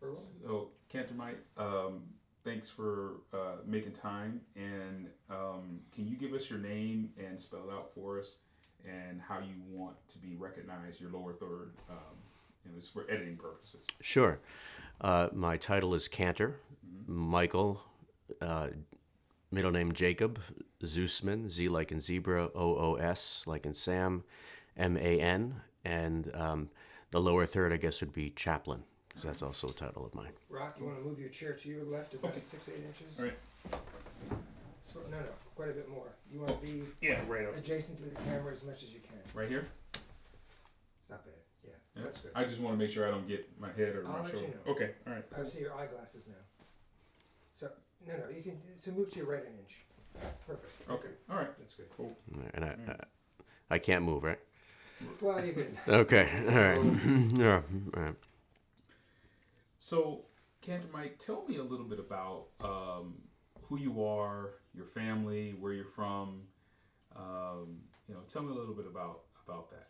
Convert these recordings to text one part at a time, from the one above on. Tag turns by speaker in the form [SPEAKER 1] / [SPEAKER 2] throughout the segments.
[SPEAKER 1] Very well.
[SPEAKER 2] So, Cantor Mike, thanks for making time. And can you give us your name and spell it out for us, and how you want to be recognized, your lower third? It's for editing purposes.
[SPEAKER 3] Sure. My title is Cantor, Michael, uh, middle name Jacob, Zoosman, Z like in zebra, OOS like in Sam, MAN, and the lower third, I guess, would be chaplain, because that's also a title of mine.
[SPEAKER 1] Rock, you want to move your chair to your left about 6-8 inches?
[SPEAKER 2] All right.
[SPEAKER 1] No, quite a bit more. You want to be
[SPEAKER 2] Right up.
[SPEAKER 1] adjacent to the camera as much as you can.
[SPEAKER 2] Right here?
[SPEAKER 1] It's not bad. Yeah,
[SPEAKER 2] Yeah.
[SPEAKER 1] that's good.
[SPEAKER 2] I just want to make sure I don't get my head or
[SPEAKER 1] I'll
[SPEAKER 2] my
[SPEAKER 1] let
[SPEAKER 2] shoulder.
[SPEAKER 1] you know.
[SPEAKER 2] Okay, all right.
[SPEAKER 1] I see your eyeglasses now. So, you can, so move to your right an inch. Perfect.
[SPEAKER 2] Okay, all right.
[SPEAKER 1] That's good.
[SPEAKER 2] Cool.
[SPEAKER 3] And I can't move, right?
[SPEAKER 1] Well, you can.
[SPEAKER 3] Okay, all right. Yeah, all right.
[SPEAKER 2] So, Cantor Mike, tell me a little bit about who you are, your family, where you're from. Tell me a little bit about that.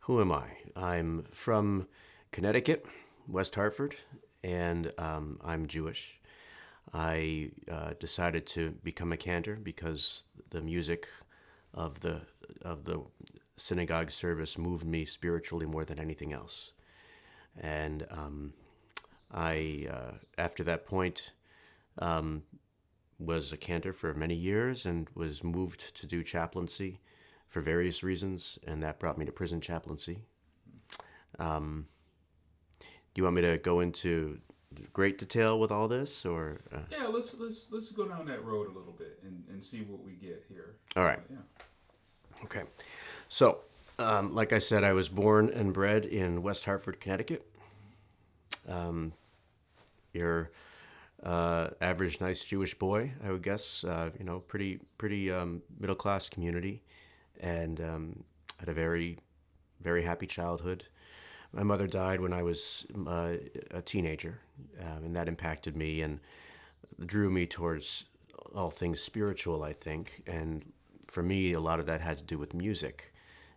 [SPEAKER 3] Who am I? I'm from Connecticut, West Hartford, and I'm Jewish. I decided to become a cantor because the music of the synagogue service moved me spiritually more than anything else. And I, after that point, was a cantor for many years and was moved to do chaplaincy for various reasons, and that brought me to prison chaplaincy. Do you want me to go into great detail with all this, or?
[SPEAKER 2] Yeah, let's go down that road a little bit and see what we get here.
[SPEAKER 3] All right.
[SPEAKER 2] Yeah.
[SPEAKER 3] Okay. So, like I said, I was born and bred in West Hartford, Connecticut. Your average nice Jewish boy, I would guess. Pretty middle class community, and had a very, very happy childhood. My mother died when I was a teenager, and that impacted me and drew me towards all things spiritual, I think. And for me, a lot of that had to do with music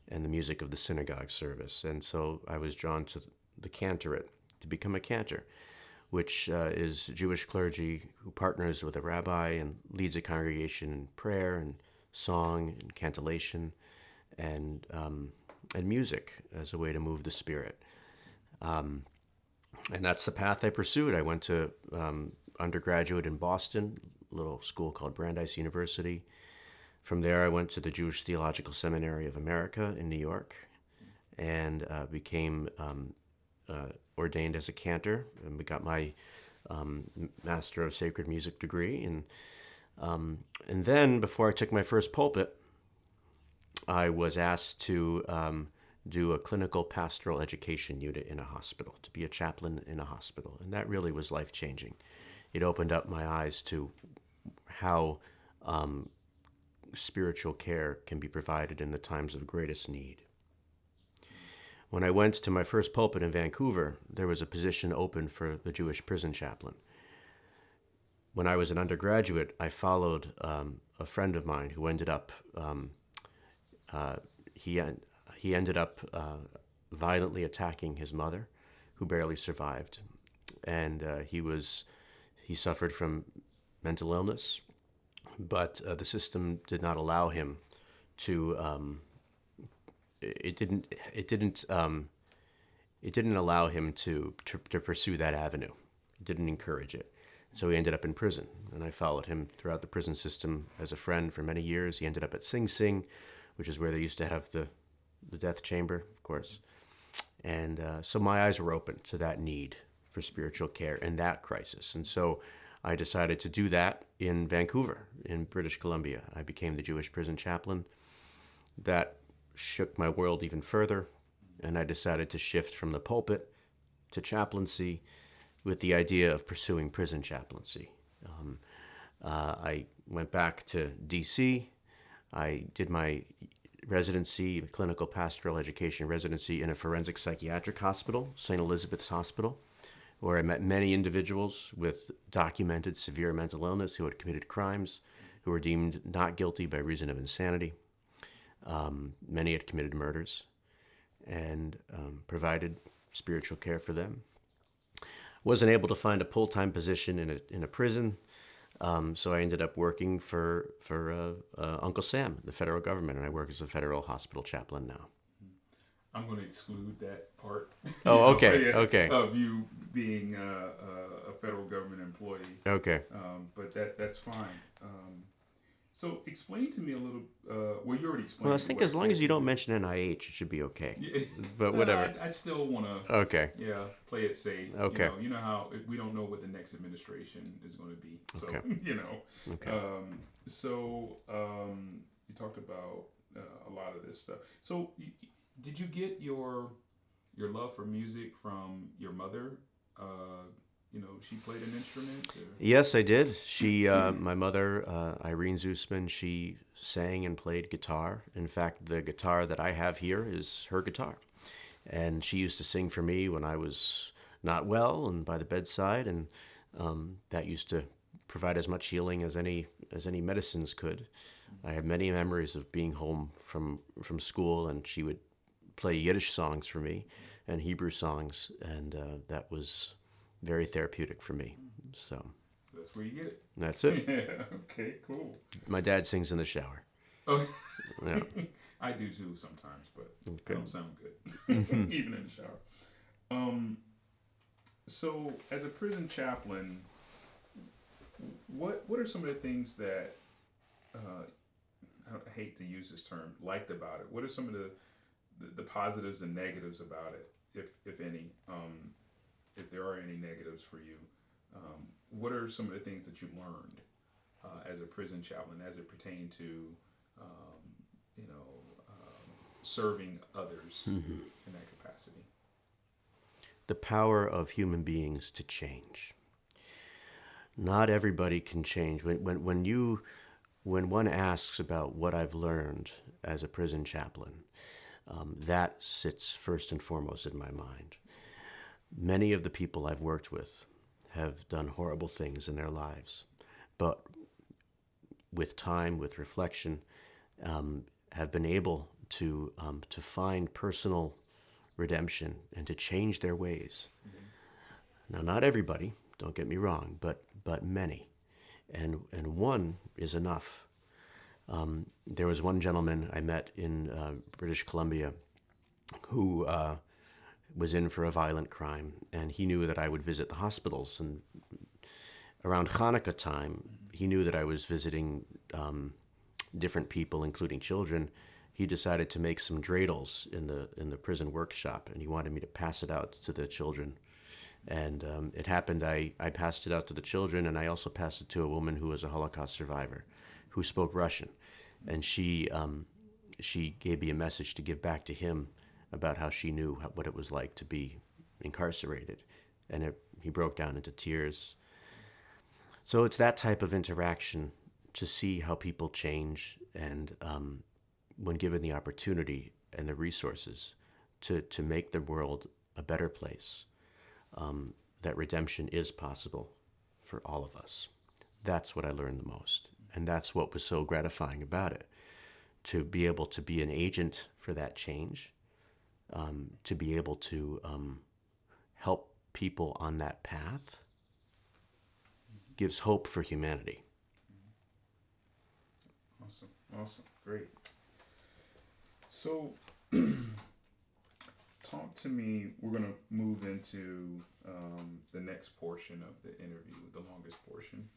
[SPEAKER 3] and the music of the synagogue service. And so I was drawn to the cantorate, to become a cantor, which is Jewish clergy who partners with a rabbi and leads a congregation in prayer and song and cantillation and music as a way to move the spirit. And that's the path I pursued. I went to undergraduate in Boston, a little school called Brandeis University. From there, I went to the Jewish Theological Seminary of America in New York and became ordained as a cantor, and we got my Master of Sacred Music degree. And then, before I took my first pulpit, I was asked to do a clinical pastoral education unit in a hospital, to be a chaplain in a hospital. And that really was life-changing. It opened up my eyes to how spiritual care can be provided in the times of greatest need. When I went to my first pulpit in Vancouver, there was a position open for the Jewish prison chaplain. When I was an undergraduate, I followed a friend of mine who ended up he ended up violently attacking his mother, who barely survived, and he suffered from mental illness, but the system did not allow him to. It didn't allow him to pursue that avenue. It didn't encourage it. So he ended up in prison, and I followed him throughout the prison system as a friend for many years. He ended up at Sing Sing, which is where they used to have the death chamber, of course. And so my eyes were open to that need for spiritual care and that crisis. And so I decided to do that in Vancouver, in British Columbia. I became the Jewish prison chaplain. That shook my world even further, and I decided to shift from the pulpit to chaplaincy with the idea of pursuing prison chaplaincy. I went back to D.C. I did my residency, clinical pastoral education residency in a forensic psychiatric hospital, St. Elizabeth's Hospital, where I met many individuals with documented severe mental illness who had committed crimes, who were deemed not guilty by reason of insanity. Many had committed murders, and provided spiritual care for them. wasn't able to find a full-time position in a prison. So I ended up working for Uncle Sam, the federal government, and I work as a federal hospital chaplain now.
[SPEAKER 2] I'm going to exclude that part.
[SPEAKER 3] Oh, okay, okay,
[SPEAKER 2] Of you being a federal government employee.
[SPEAKER 3] okay.
[SPEAKER 2] But that's fine. So explain to me a little. Well, you already explained.
[SPEAKER 3] Well, I think as long as you don't mention NIH, it should be okay.
[SPEAKER 2] Yeah.
[SPEAKER 3] But whatever.
[SPEAKER 2] I still want to.
[SPEAKER 3] Okay.
[SPEAKER 2] Yeah, play it safe.
[SPEAKER 3] Okay.
[SPEAKER 2] You know how we don't know what the next administration is going to be. So
[SPEAKER 3] Okay. Okay.
[SPEAKER 2] You talked about a lot of this stuff. So did you get your love for music from your mother? She played an instrument. Or?
[SPEAKER 3] Yes, I did. She, my mother, Irene Zoosman, she sang and played guitar. In fact, the guitar that I have here is her guitar. And she used to sing for me when I was not well and by the bedside, and that used to provide as much healing as any medicines could. I have many memories of being home from school, and she would play Yiddish songs for me and Hebrew songs, and that was very therapeutic for me. So
[SPEAKER 2] that's where you get it.
[SPEAKER 3] That's it.
[SPEAKER 2] Yeah. Okay. Cool.
[SPEAKER 3] My dad sings in the shower.
[SPEAKER 2] Oh.
[SPEAKER 3] Yeah.
[SPEAKER 2] I do too sometimes, but
[SPEAKER 3] Okay.
[SPEAKER 2] I don't sound good, even in the shower. So as a prison chaplain, what are some of the things that I hate to use this term, liked about it? What are some of the positives and negatives about it, if any? If there are any negatives for you, what are some of the things that you learned as a prison chaplain as it pertained to, serving others in that capacity?
[SPEAKER 3] The power of human beings to change. Not everybody can change. When one asks about what I've learned as a prison chaplain, that sits first and foremost in my mind. Many of the people I've worked with have done horrible things in their lives, but with time, with reflection, have been able to find personal redemption and to change their ways. Now, not everybody, don't get me wrong, but many, and one is enough. There was one gentleman I met in British Columbia who was in for a violent crime, and he knew that I would visit the hospitals. And around Hanukkah time, he knew that I was visiting different people, including children. He decided to make some dreidels in the prison workshop, and he wanted me to pass it out to the children. And it happened, I passed it out to the children, and I also passed it to a woman who was a Holocaust survivor who spoke Russian. And she gave me a message to give back to him about how she knew what it was like to be incarcerated. And he broke down into tears. So it's that type of interaction to see how people change, and when given the opportunity and the resources to make the world a better place, that redemption is possible for all of us. That's what I learned the most. And that's what was so gratifying about it, to be able to be an agent for that change, to be able to help people on that path, gives hope for humanity.
[SPEAKER 2] Awesome, great. So, talk to me. We're going to move into the next portion of the interview, the longest portion,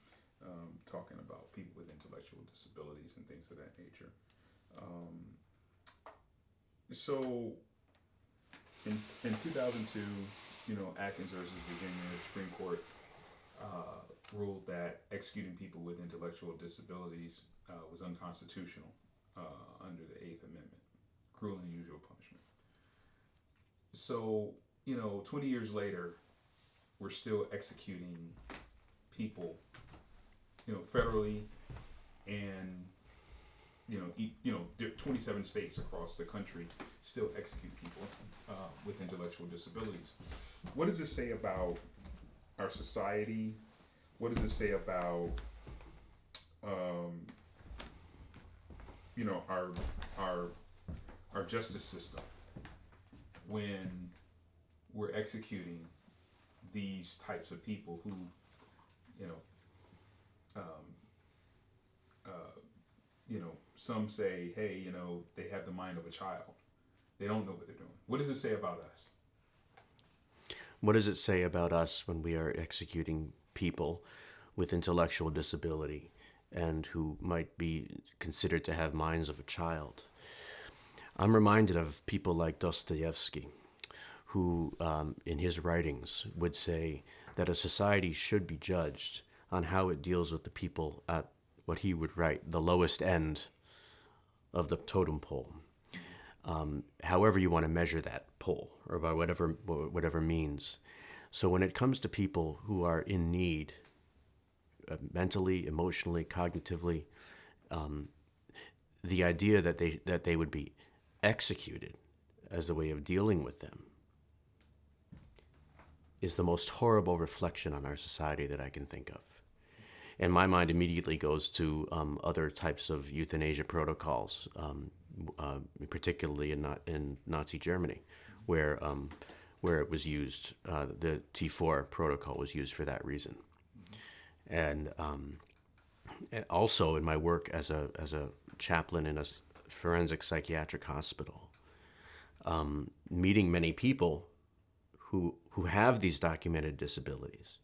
[SPEAKER 2] talking about people with intellectual disabilities and things of that nature. So, in 2002, Atkins versus Virginia, the Supreme Court ruled that executing people with intellectual disabilities was unconstitutional under the Eighth Amendment, cruel and unusual punishment. So, 20 years later, we're still executing people, federally, and 27 states across the country still execute people with intellectual disabilities. What does this say about our society? What does it say about our justice system when we're executing these types of people who, you know, um, some say, hey, they have the mind of a child. They don't know what they're doing. What does it say about us?
[SPEAKER 3] What does it say about us when we are executing people with intellectual disability and who might be considered to have minds of a child? I'm reminded of people like Dostoevsky, who, in his writings, would say that a society should be judged on how it deals with the people at what he would write, the lowest end of the totem pole. However you want to measure that pole, or by whatever means. So when it comes to people who are in need, mentally, emotionally, cognitively, the idea that they would be executed as a way of dealing with them is the most horrible reflection on our society that I can think of. And my mind immediately goes to other types of euthanasia protocols, particularly in Nazi Germany, where it was used. The T4 protocol was used for that reason. And also in my work as a chaplain in a forensic psychiatric hospital, meeting many people who have these documented disabilities,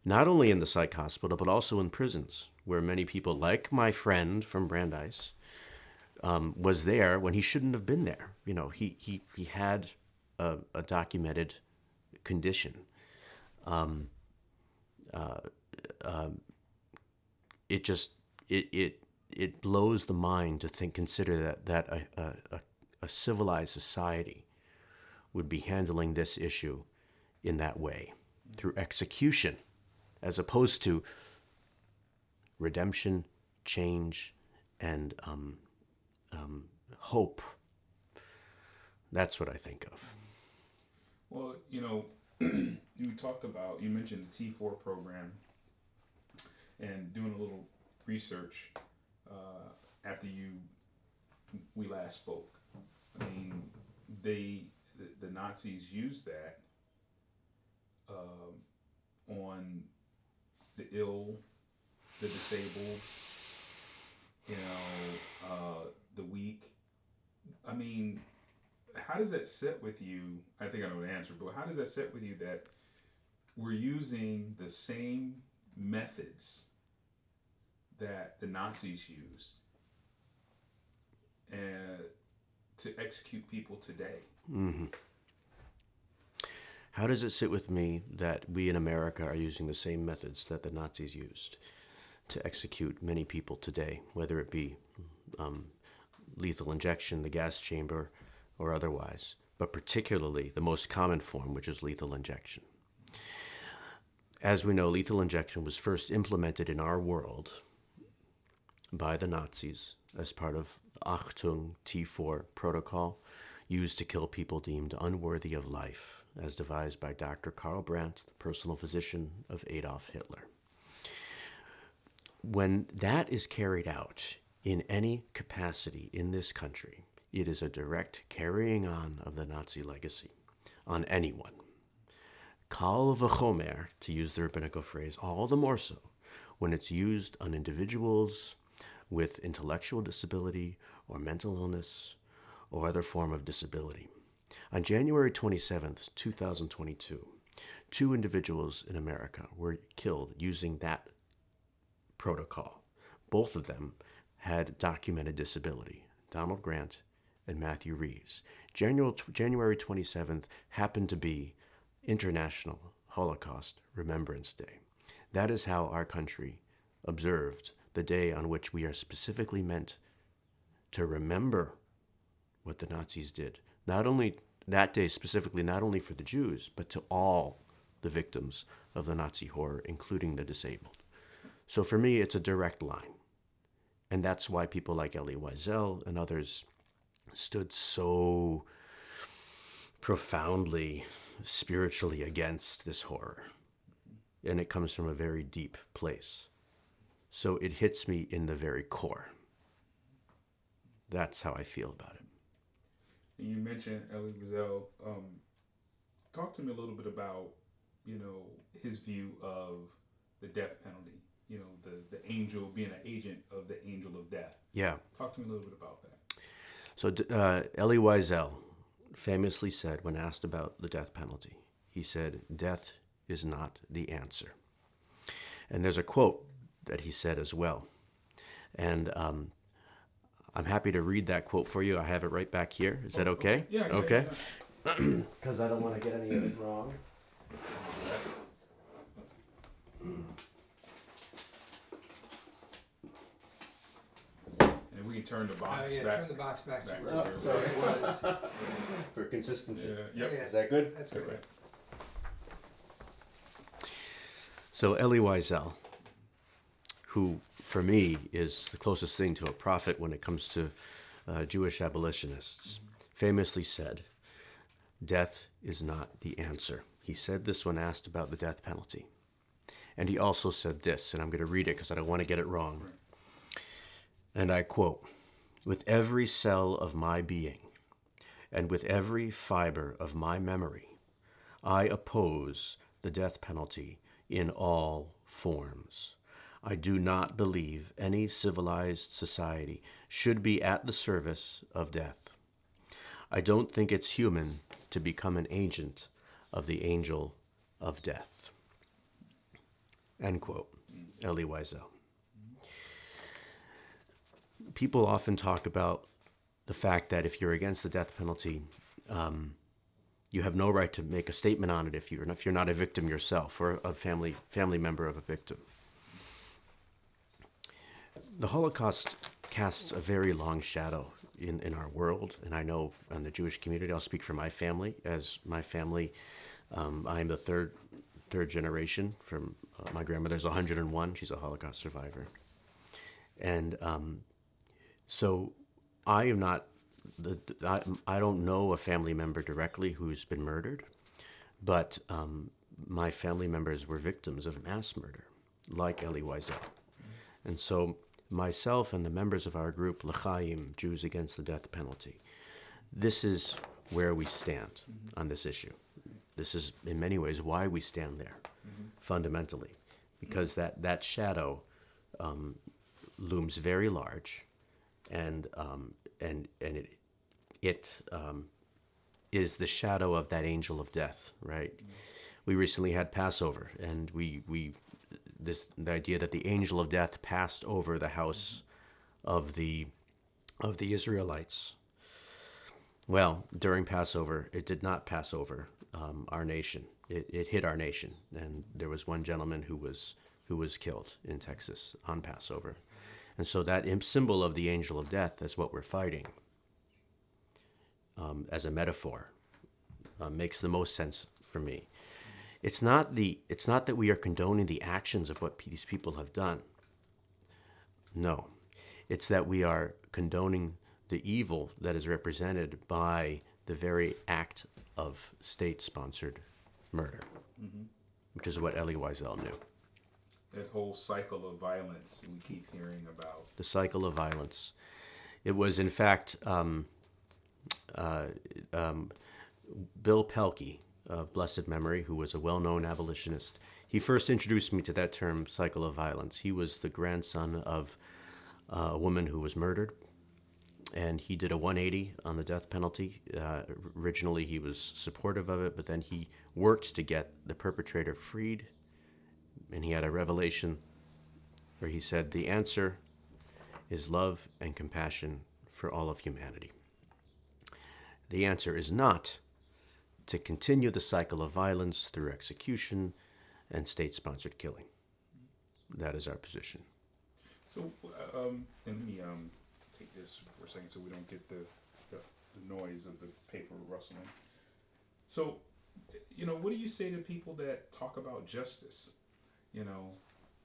[SPEAKER 3] not only in the psych hospital, but also in prisons, where many people, like my friend from Brandeis, was there when he shouldn't have been there. He had a documented condition. It blows the mind to consider that a civilized society would be handling this issue in that way, through execution, as opposed to redemption, change, and hope. That's what I think of.
[SPEAKER 2] Well, you mentioned the T4 program, and doing a little research after we last spoke. I mean, the Nazis used that on the ill, the disabled, the weak. I mean, how does that sit with you? I think I know the answer, but how does that sit with you that we're using the same methods that the Nazis used to execute people today?
[SPEAKER 3] Mm-hmm. How does it sit with me that we in America are using the same methods that the Nazis used to execute many people today, whether it be lethal injection, the gas chamber, or otherwise, but particularly the most common form, which is lethal injection? As we know, lethal injection was first implemented in our world by the Nazis as part of Achtung T4 protocol, used to kill people deemed unworthy of life, as devised by Dr. Karl Brandt, the personal physician of Adolf Hitler. When that is carried out in any capacity in this country, it is a direct carrying on of the Nazi legacy on anyone. Kal v'chomer, to use the rabbinical phrase, all the more so when it's used on individuals with intellectual disability or mental illness or other form of disability. On January 27th, 2022, 2 individuals in America were killed using that protocol. Both of them had documented disability, Donald Grant and Matthew Reeves. January 27th happened to be International Holocaust Remembrance Day. That is how our country observed the day on which we are specifically meant to remember what the Nazis did. Not only that day specifically, not only for the Jews, but to all the victims of the Nazi horror, including the disabled. So for me, it's a direct line. And that's why people like Elie Wiesel and others stood so profoundly, spiritually against this horror. And it comes from a very deep place. So it hits me in the very core. That's how I feel about it.
[SPEAKER 2] And you mentioned Elie Wiesel. Talk to me a little bit about his view of the death penalty. The angel being an agent of the angel of death.
[SPEAKER 3] Yeah.
[SPEAKER 2] Talk to me a little bit about that.
[SPEAKER 3] So Elie Wiesel famously said when asked about the death penalty, he said, "Death is not the answer." And there's a quote that he said as well. And I'm happy to read that quote for you. I have it right back here. Is that okay?
[SPEAKER 2] Yeah.
[SPEAKER 3] Okay. Because I don't want to get any of it wrong.
[SPEAKER 2] And we can turn the box
[SPEAKER 1] yeah,
[SPEAKER 2] back.
[SPEAKER 1] turn the box back.
[SPEAKER 2] back
[SPEAKER 1] So
[SPEAKER 2] to
[SPEAKER 1] where
[SPEAKER 2] where
[SPEAKER 1] it was.
[SPEAKER 3] For consistency.
[SPEAKER 2] Yep.
[SPEAKER 1] Yes,
[SPEAKER 3] Is that good?
[SPEAKER 1] That's good.
[SPEAKER 2] Okay.
[SPEAKER 3] So Elie Wiesel, who for me is the closest thing to a prophet when it comes to Jewish abolitionists, famously said, "Death is not the answer." He said this when asked about the death penalty. And he also said this, and I'm going to read it because I don't want to get it wrong. And I quote, "With every cell of my being and with every fiber of my memory, I oppose the death penalty in all forms. I do not believe any civilized society should be at the service of death. I don't think it's human to become an agent of the angel of death." End quote. Elie Wiesel. People often talk about the fact that if you're against the death penalty, you have no right to make a statement on it if you're not a victim yourself or a family member of a victim. The Holocaust casts a very long shadow in our world, and I know in the Jewish community. I'll speak for my family. As my family, I am the third generation from my grandmother's 101. She's a Holocaust survivor, and so I am not. I don't know a family member directly who's been murdered, but my family members were victims of mass murder, like Elie Wiesel. And so myself and the members of our group, L'chaim, Jews Against the Death Penalty, this is where we stand on this issue. This is, in many ways, why we stand there, fundamentally, because that shadow looms very large, and it is the shadow of that angel of death, right? We recently had Passover, and the idea that the angel of death passed over the house of the Israelites. Well, during Passover, it did not pass over our nation. It hit our nation, and there was one gentleman who was killed in Texas on Passover. And so that symbol of the angel of death is what we're fighting. As a metaphor, makes the most sense for me. It's not that we are condoning the actions of what these people have done. No, it's that we are condoning the evil that is represented by the very act of state-sponsored murder, which is what Elie Wiesel knew.
[SPEAKER 2] That whole cycle of violence we keep hearing about.
[SPEAKER 3] The cycle of violence. It was, in fact, Bill Pelkey, of blessed memory, who was a well-known abolitionist. He first introduced me to that term, cycle of violence. He was the grandson of a woman who was murdered, and he did a 180 on the death penalty. Originally, he was supportive of it, but then he worked to get the perpetrator freed, and he had a revelation where he said, "The answer is love and compassion for all of humanity. The answer is not to continue the cycle of violence through execution and state-sponsored killing." That is our position.
[SPEAKER 2] So, and let me take this for a second so we don't get the noise of the paper rustling. So, what do you say to people that talk about justice?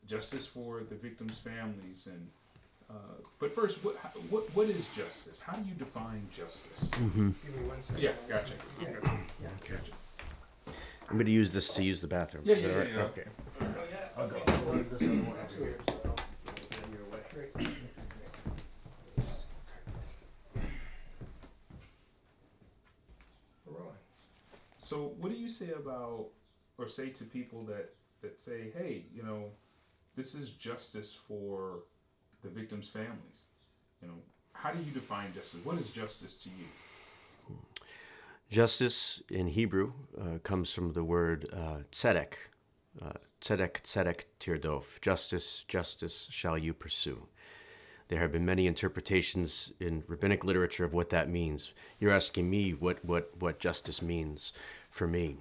[SPEAKER 2] Justice for the victims' families, and but first, what is justice? How do you define justice?
[SPEAKER 1] Give me 1 second.
[SPEAKER 2] Yeah, gotcha.
[SPEAKER 1] Yeah.
[SPEAKER 2] Gotcha.
[SPEAKER 3] I'm going to use this to use the bathroom.
[SPEAKER 2] Yeah,
[SPEAKER 3] Is that
[SPEAKER 2] yeah,
[SPEAKER 3] all right?
[SPEAKER 2] yeah.
[SPEAKER 3] Okay.
[SPEAKER 1] I'll go. Great. Just cut this. We're rolling.
[SPEAKER 2] So, what do you say about or say to people that say, hey, this is justice for the victims' families? How do you define justice? What is justice to you?
[SPEAKER 3] Justice in Hebrew comes from the word tzedek. Tzedek, tzedek tirdof. Justice, justice shall you pursue. There have been many interpretations in rabbinic literature of what that means. You're asking me what justice means for me.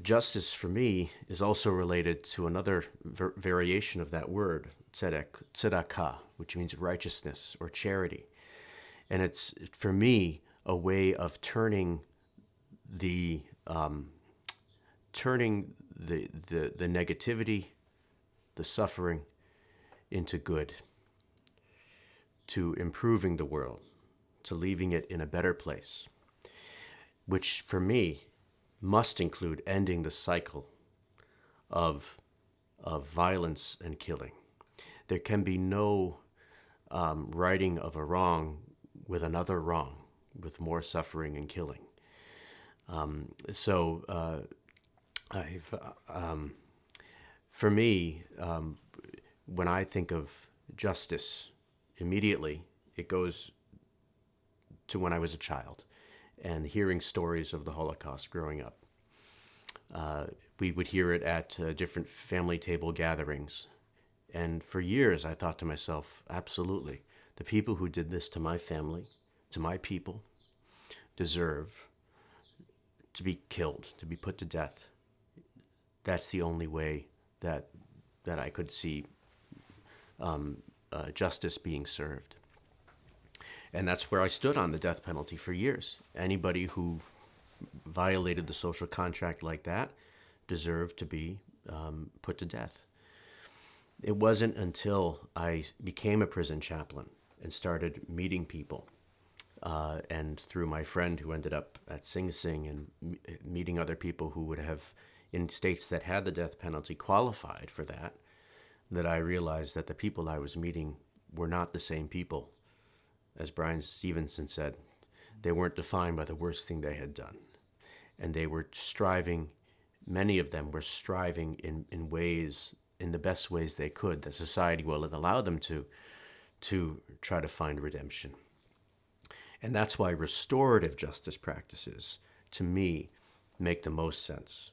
[SPEAKER 3] Justice for me is also related to another variation of that word, tzedek, tzedakah, which means righteousness or charity. And it's, for me, a way of turning the negativity, the suffering, into good, to improving the world, to leaving it in a better place, which for me must include ending the cycle of violence and killing. There can be no righting of a wrong with another wrong, with more suffering and killing. For me, when I think of justice, immediately it goes to when I was a child and hearing stories of the Holocaust growing up. We would hear it at different family table gatherings. And for years I thought to myself, absolutely, the people who did this to my family, to my people, deserve to be killed, to be put to death. That's the only way that I could see justice being served. And that's where I stood on the death penalty for years. Anybody who violated the social contract like that deserved to be put to death. It wasn't until I became a prison chaplain and started meeting people, and through my friend who ended up at Sing Sing and meeting other people who would have, in states that had the death penalty, qualified for that, that I realized that the people I was meeting were not the same people. As Brian Stevenson said, they weren't defined by the worst thing they had done. And they were striving, many of them were striving in ways, in the best ways they could, that society will allow them to try to find redemption. And that's why restorative justice practices, to me, make the most sense.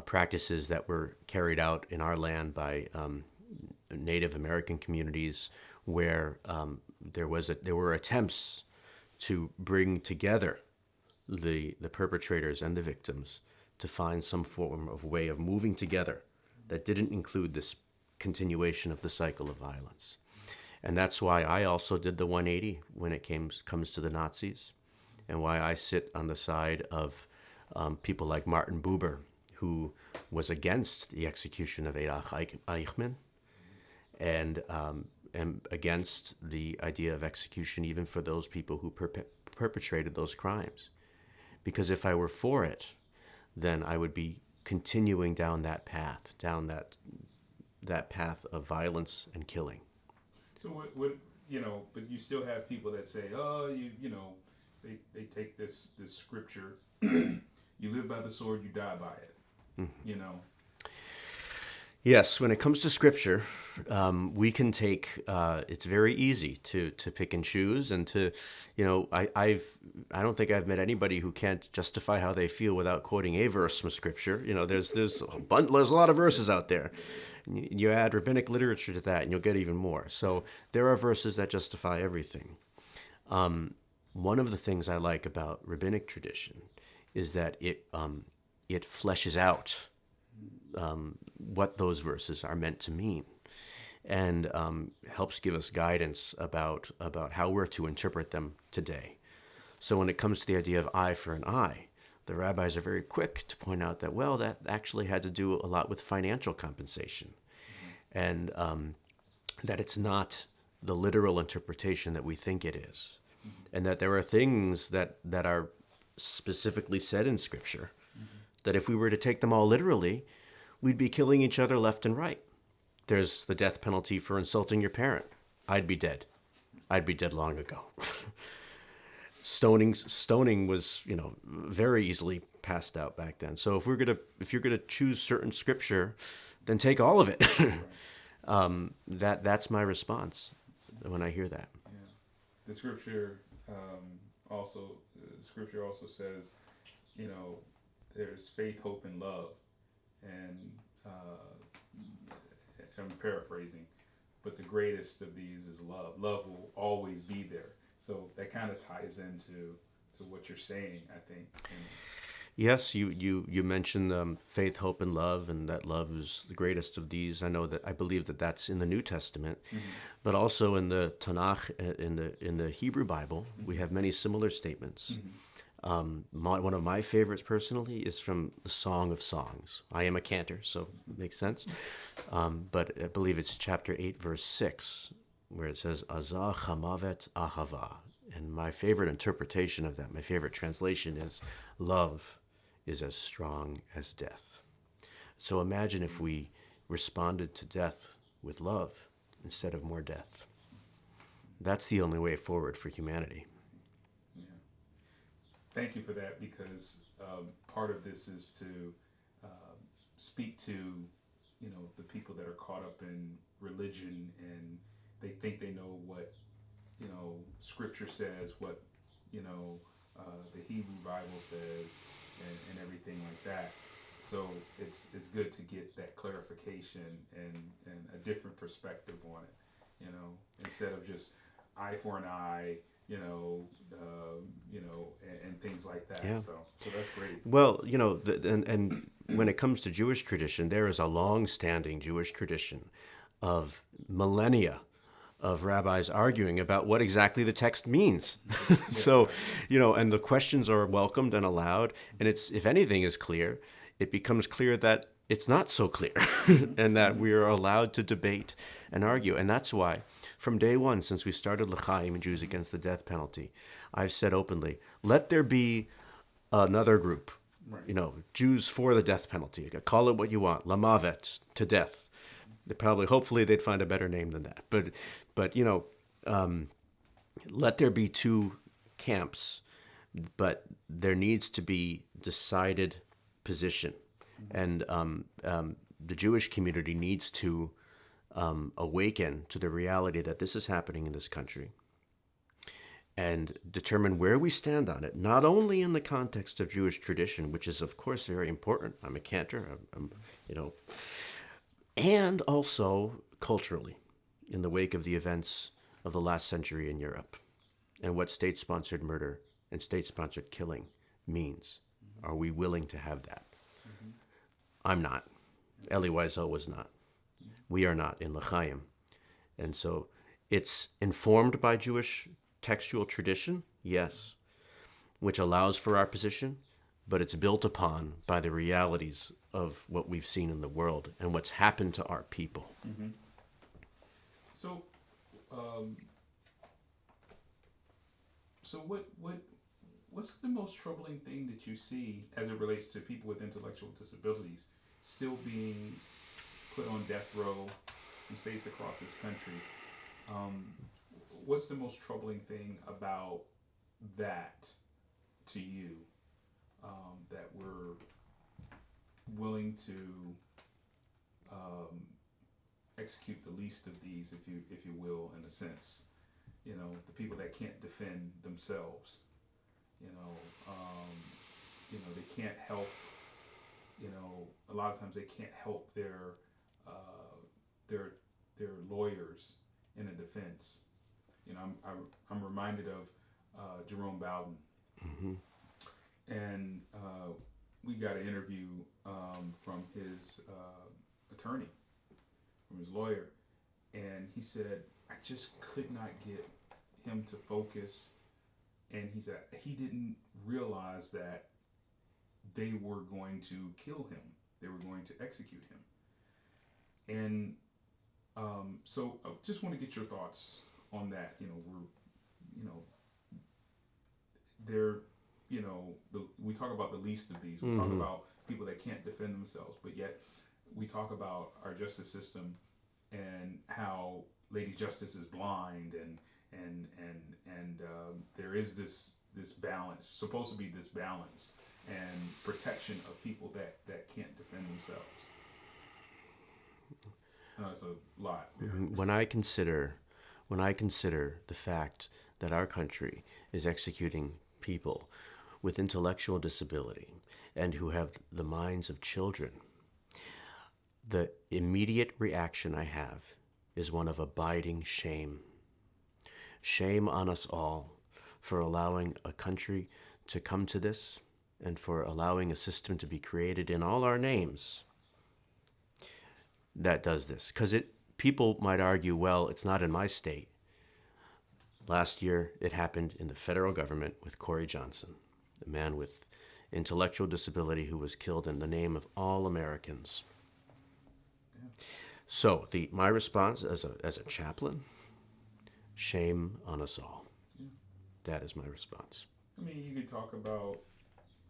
[SPEAKER 3] Practices that were carried out in our land by Native American communities, where there were attempts to bring together the perpetrators and the victims to find some form of way of moving together that didn't include this continuation of the cycle of violence. And that's why I also did the 180 when it comes to the Nazis, and why I sit on the side of people like Martin Buber, who was against the execution of Adolf Eichmann, and against the idea of execution even for those people who perpetrated those crimes. Because if I were for it, then I would be continuing down that path, that path of violence and killing.
[SPEAKER 2] So what but you still have people that say, oh, they take this scripture, you live by the sword, you die by it,
[SPEAKER 3] Yes, when it comes to scripture, we can take. It's very easy to pick and choose, and to, I don't think I've met anybody who can't justify how they feel without quoting a verse from scripture. There's a lot of verses out there. You add rabbinic literature to that, and you'll get even more. So there are verses that justify everything. One of the things I like about rabbinic tradition is that it fleshes out what those verses are meant to mean, and helps give us guidance about how we're to interpret them today. So when it comes to the idea of eye for an eye, the rabbis are very quick to point out that, well, that actually had to do a lot with financial compensation, and that it's not the literal interpretation that we think it is, and that there are things that are specifically said in Scripture that if we were to take them all literally, we'd be killing each other left and right. There's the death penalty for insulting your parent. I'd be dead. I'd be dead long ago. stoning was, very easily passed out back then. So if you're gonna choose certain scripture, then take all of it. That's my response when I hear that.
[SPEAKER 2] Yeah. The scripture also scripture also says, there's faith, hope, and love, and I'm paraphrasing, but the greatest of these is love. Love will always be there. So that kind of ties into what you're saying, I think. And
[SPEAKER 3] Yes, you mentioned faith, hope, and love, and that love is the greatest of these. I believe that that's in the New Testament, but also in the Tanakh, in the Hebrew Bible, we have many similar statements. One of my favorites personally is from the Song of Songs. I am a cantor, so it makes sense. But I believe it's chapter 8, verse 6, where it says, Azah chamavet ahava. And my favorite interpretation of that, my favorite translation is, love is as strong as death. So imagine if we responded to death with love instead of more death. That's the only way forward for humanity.
[SPEAKER 2] yeah, thank you for that, because part of this is to speak to the people that are caught up in religion, and they think they know what scripture says, what the Hebrew Bible says, and everything like that. So it's good to get that clarification and a different perspective on it, instead of just eye for an eye, and things like that.
[SPEAKER 3] Yeah.
[SPEAKER 2] So that's great.
[SPEAKER 3] Well, and when it comes to Jewish tradition, there is a long-standing Jewish tradition of millennia of rabbis arguing about what exactly the text means. So, and the questions are welcomed and allowed. And it's, if anything is clear, it becomes clear that it's not so clear and that we are allowed to debate and argue. And that's why from day one, since we started L'chaim, Jews Against the Death Penalty, I've said openly, let there be another group,
[SPEAKER 2] Right.
[SPEAKER 3] Jews for the death penalty. Call it what you want, lamavet, to death. Hopefully they'd find a better name than that. But let there be two camps, but there needs to be decided position. And the Jewish community needs to awaken to the reality that this is happening in this country and determine where we stand on it, not only in the context of Jewish tradition, which is, of course, very important. I'm a cantor, and also culturally, in the wake of the events of the last century in Europe and what state-sponsored murder and state-sponsored killing means. Are we willing to have that? I'm not. Eli Wiesel was not. We are not in L'chaim. And so it's informed by Jewish textual tradition, yes, which allows for our position, but it's built upon by the realities of what we've seen in the world and what's happened to our people.
[SPEAKER 2] Mm-hmm. So, what's the most troubling thing that you see as it relates to people with intellectual disabilities still being put on death row in states across this country? What's the most troubling thing about that to you, that we're willing to execute the least of these, if you will, in a sense? The people that can't defend themselves. They can't help. A lot of times they can't help their lawyers in a defense. I'm reminded of Jerome Bowden,
[SPEAKER 3] Mm-hmm.
[SPEAKER 2] and we got an interview from his attorney, from his lawyer, and he said, I just could not get him to focus, and he said he didn't realize that they were going to kill him. They were going to execute him. And so I just want to get your thoughts on that. We talk about the least of these. We talk about people that can't defend themselves, but yet we talk about our justice system and how Lady Justice is blind, and there is this this balance, supposed to be this balance and protection of people that can't defend themselves. It's a lot there.
[SPEAKER 3] When I consider the fact that our country is executing people with intellectual disability and who have the minds of children, the immediate reaction I have is one of abiding shame. Shame on us all for allowing a country to come to this and for allowing a system to be created in all our names that does this. Because people might argue, well, it's not in my state. Last year, it happened in the federal government with Corey Johnson, a man with intellectual disability who was killed in the name of all Americans. Yeah. So my response as a chaplain, shame on us all. Yeah. That is my response.
[SPEAKER 2] I mean, you could talk about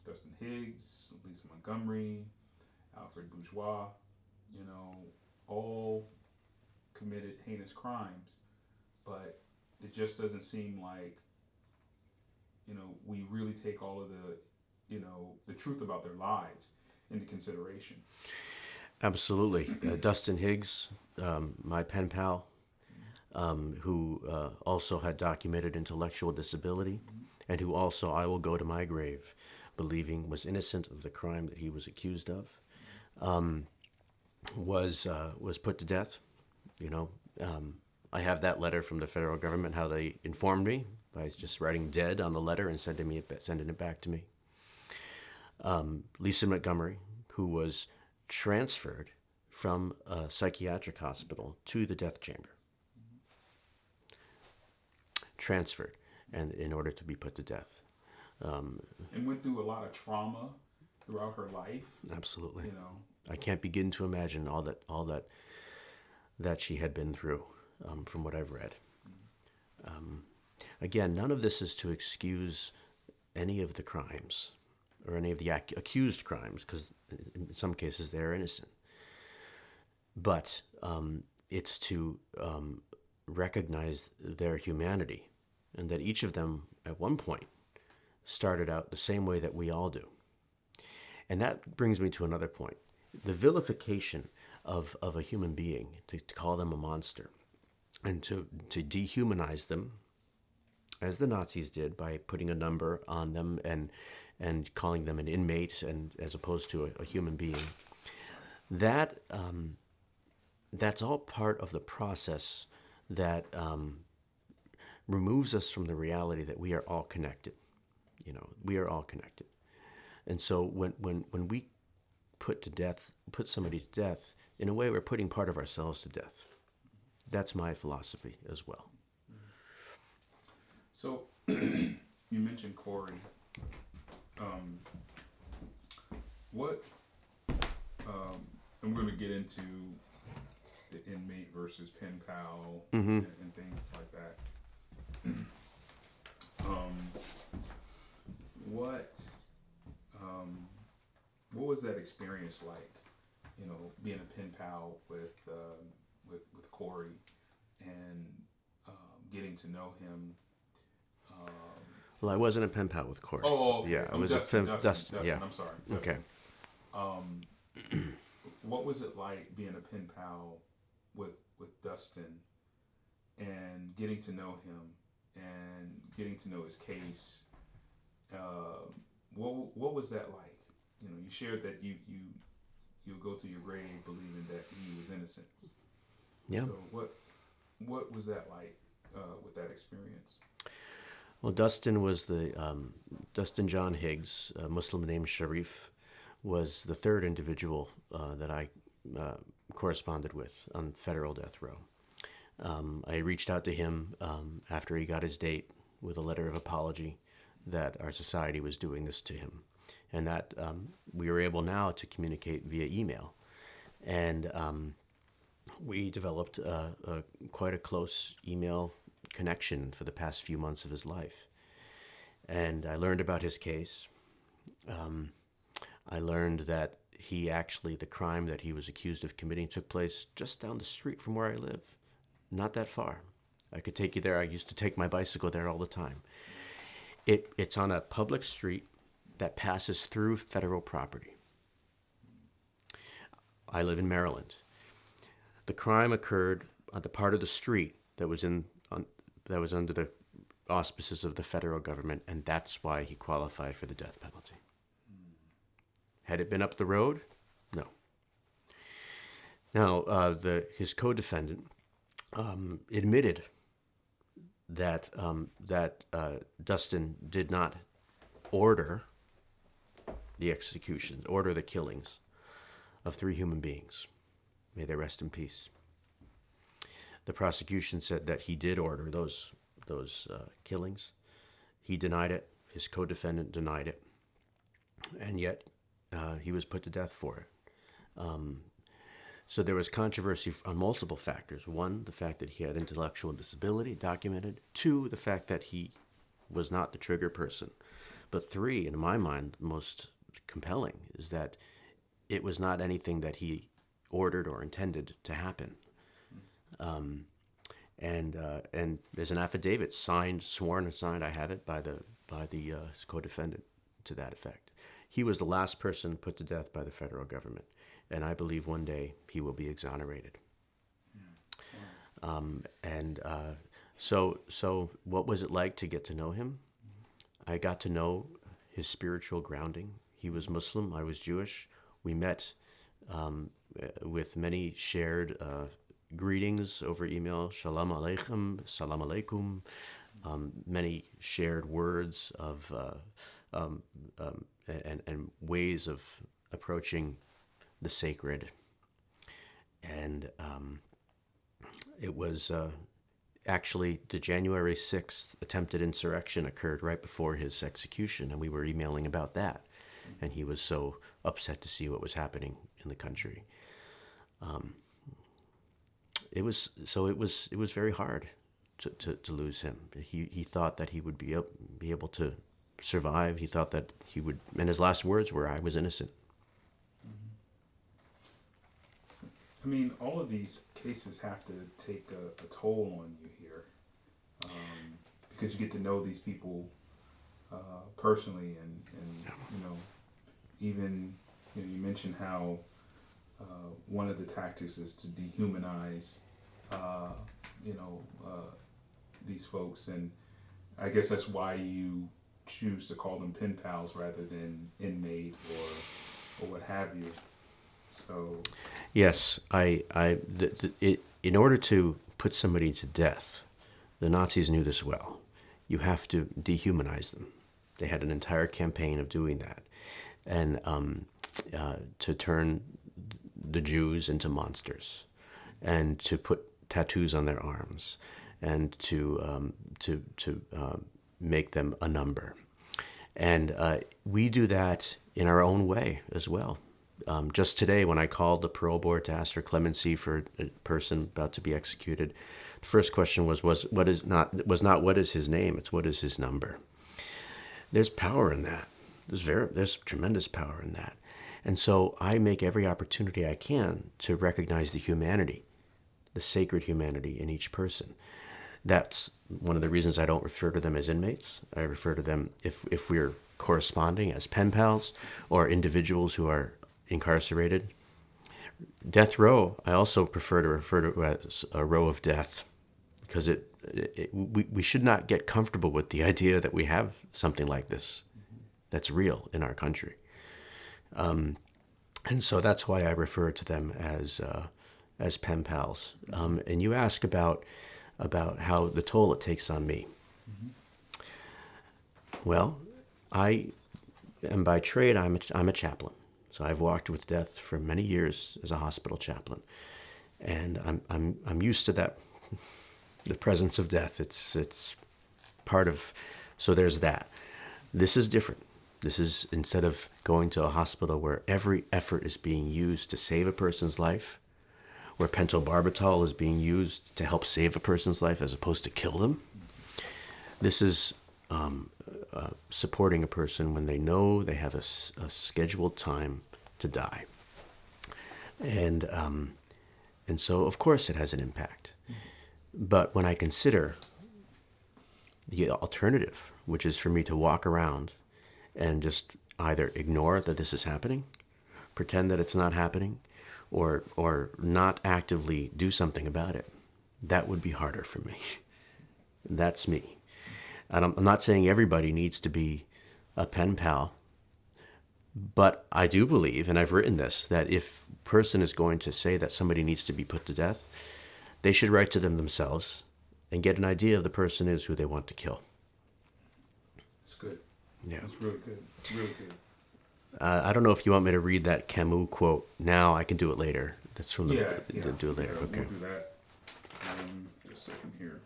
[SPEAKER 2] Dustin Higgs, Lisa Montgomery, Alfred Bourgeois, all committed heinous crimes, but it just doesn't seem like, we really take all of the truth about their lives into consideration.
[SPEAKER 3] Absolutely. Dustin Higgs, my pen pal, who also had documented intellectual disability, and who also, I will go to my grave believing was innocent of the crime that he was accused of, was put to death. I have that letter from the federal government, how they informed me by just writing "dead" on the letter and sending it back to me. Lisa Montgomery, who was transferred from a psychiatric hospital to the death chamber, transferred, and in order to be put to death.
[SPEAKER 2] And went through a lot of trauma throughout her life.
[SPEAKER 3] Absolutely. I can't begin to imagine all that she had been through, from what I've read. Again, none of this is to excuse any of the crimes or any of the accused crimes, because in some cases they're innocent. But it's to recognize their humanity, and that each of them at one point started out the same way that we all do. And that brings me to another point. The vilification of a human being, to call them a monster, and to dehumanize them, as the Nazis did by putting a number on them and calling them an inmate, and as opposed to a human being. That's all part of the process that removes us from the reality that we are all connected. We are all connected. And so when we put somebody to death, in a way we're putting part of ourselves to death. That's my philosophy as well.
[SPEAKER 2] So you mentioned Corey. And we're going to get into the inmate versus pen pal and things like that. What was that experience like? Being a pen pal with Corey and getting to know him.
[SPEAKER 3] Well, I wasn't a pen pal with Corey.
[SPEAKER 2] Oh, okay.
[SPEAKER 3] Yeah, I was
[SPEAKER 2] Dustin.
[SPEAKER 3] Yeah,
[SPEAKER 2] I'm sorry.
[SPEAKER 3] Dustin.
[SPEAKER 2] Okay. What was it like being a pen pal with Dustin and getting to know him and getting to know his case? What was that like? You shared that you'll go to your grave believing that he was innocent.
[SPEAKER 3] Yeah.
[SPEAKER 2] So what was that like with that experience?
[SPEAKER 3] Well, Dustin was Dustin John Higgs, a Muslim named Sharif, was the third individual that I corresponded with on federal death row. I reached out to him after he got his date with a letter of apology that our society was doing this to him, and that we were able now to communicate via email. And we developed quite a close email connection for the past few months of his life. And I learned about his case. I learned that the crime that he was accused of committing took place just down the street from where I live. Not that far. I could take you there. I used to take my bicycle there all the time. It's on a public street that passes through federal property. I live in Maryland. The crime occurred on the part of the street that was that was under the auspices of the federal government, and that's why he qualified for the death penalty. Had it been up the road, no. Now, his co-defendant admitted that Dustin did not order the executions, order the killings of 3 human beings. May they rest in peace. The prosecution said that he did order those killings. He denied it. His co-defendant denied it, and yet he was put to death for it. So there was controversy on multiple factors. 1, the fact that he had intellectual disability documented. 2, the fact that he was not the trigger person. But 3, in my mind, the most compelling is that it was not anything that he ordered or intended to happen. And there's an affidavit sworn and signed. I have it by his co-defendant to that effect. He was the last person put to death by the federal government, and I believe one day he will be exonerated. So what was it like to get to know him? I got to know his spiritual grounding. He was Muslim. I was Jewish. We met with many shared greetings over email, shalom aleichem, salam aleikum, many shared words of and ways of approaching the sacred. And it was actually the January 6th attempted insurrection occurred right before his execution, and we were emailing about that. And he was so upset to see what was happening in the country. It was very hard to lose him. He thought that he would be able to survive. He thought that he would, and his last words were, "I was innocent."
[SPEAKER 2] I mean, all of these cases have to take a toll on you here, because you get to know these people personally, and even you mentioned how one of the tactics is to dehumanize these folks, and I guess that's why you choose to call them pen pals rather than inmate or what have you. So
[SPEAKER 3] yes, in order to put somebody to death, the Nazis knew this well. You have to dehumanize them. They had an entire campaign of doing that, and to turn the Jews into monsters, and to put tattoos on their arms, and to make them a number. And we do that in our own way as well. Just today, when I called the parole board to ask for clemency for a person about to be executed, the first question was what is his name? It's what is his number? There's power in that. There's tremendous power in that. And so I make every opportunity I can to recognize the humanity, the sacred humanity in each person. That's one of the reasons I don't refer to them as inmates. I refer to them, if we're corresponding, as pen pals or individuals who are incarcerated. Death row, I also prefer to refer to as a row of death, because we should not get comfortable with the idea that we have something like this that's real in our country. And so that's why I refer to them as pen pals. And you ask about how the toll it takes on me. Well, I am by trade, I'm a chaplain. So I've walked with death for many years as a hospital chaplain, and I'm used to that, the presence of death. It's part of. So there's that. This is different. This is, instead of going to a hospital where every effort is being used to save a person's life, where pentobarbital is being used to help save a person's life as opposed to kill them. This is supporting a person when they know they have a scheduled time to die. And so, of course, it has an impact. But when I consider the alternative, which is for me to walk around and just either ignore that this is happening, pretend that it's not happening, or not actively do something about it, that would be harder for me. That's me. And I'm not saying everybody needs to be a pen pal, but I do believe, and I've written this, that if a person is going to say that somebody needs to be put to death, they should write to them themselves and get an idea of the person is who they want to kill.
[SPEAKER 2] It's good.
[SPEAKER 3] Yeah.
[SPEAKER 2] It's really good. It's really good.
[SPEAKER 3] I don't know if you want me to read that Camus quote now. I can do it later. That's from the
[SPEAKER 2] Yeah.
[SPEAKER 3] do it later.
[SPEAKER 2] Yeah,
[SPEAKER 3] Okay.
[SPEAKER 2] We'll do that. Just a second here.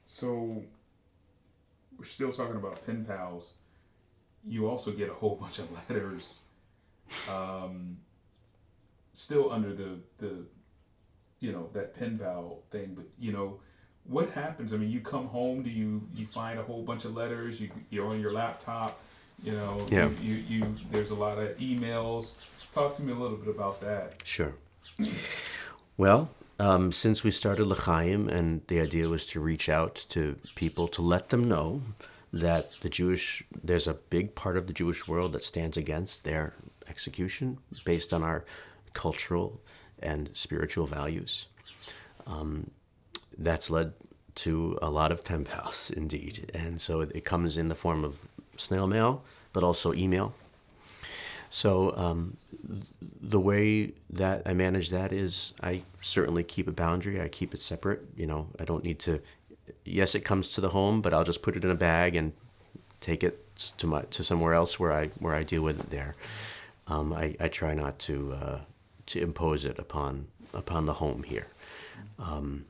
[SPEAKER 2] So we're still talking about pen pals. You also get a whole bunch of letters, still under the that pen pal thing. But what happens? I mean, you come home. Do you find a whole bunch of letters? You're on your laptop.
[SPEAKER 3] Yeah.
[SPEAKER 2] You there's a lot of emails. Talk to me a little bit about that.
[SPEAKER 3] Sure. Well, since we started L'chaim, and the idea was to reach out to people to let them know that there's a big part of the Jewish world that stands against their execution based on our cultural and spiritual values. That's led to a lot of pen pals, indeed. And so it comes in the form of snail mail, but also email. So the way that I manage that is I certainly keep a boundary. I keep it separate. I don't need to. Yes, it comes to the home, but I'll just put it in a bag and take it to somewhere else where I deal with it there. I try not to impose it upon the home here. And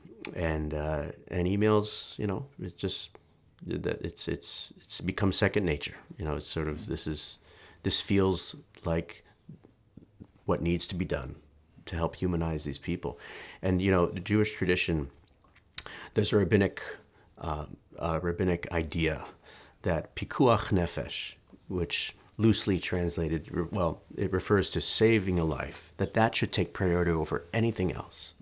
[SPEAKER 3] emails, it's just that it's become second nature. It's sort of this feels like what needs to be done to help humanize these people. And the Jewish tradition, there's a rabbinic idea that pikuach nefesh, which loosely translated, it refers to saving a life, that should take priority over anything else.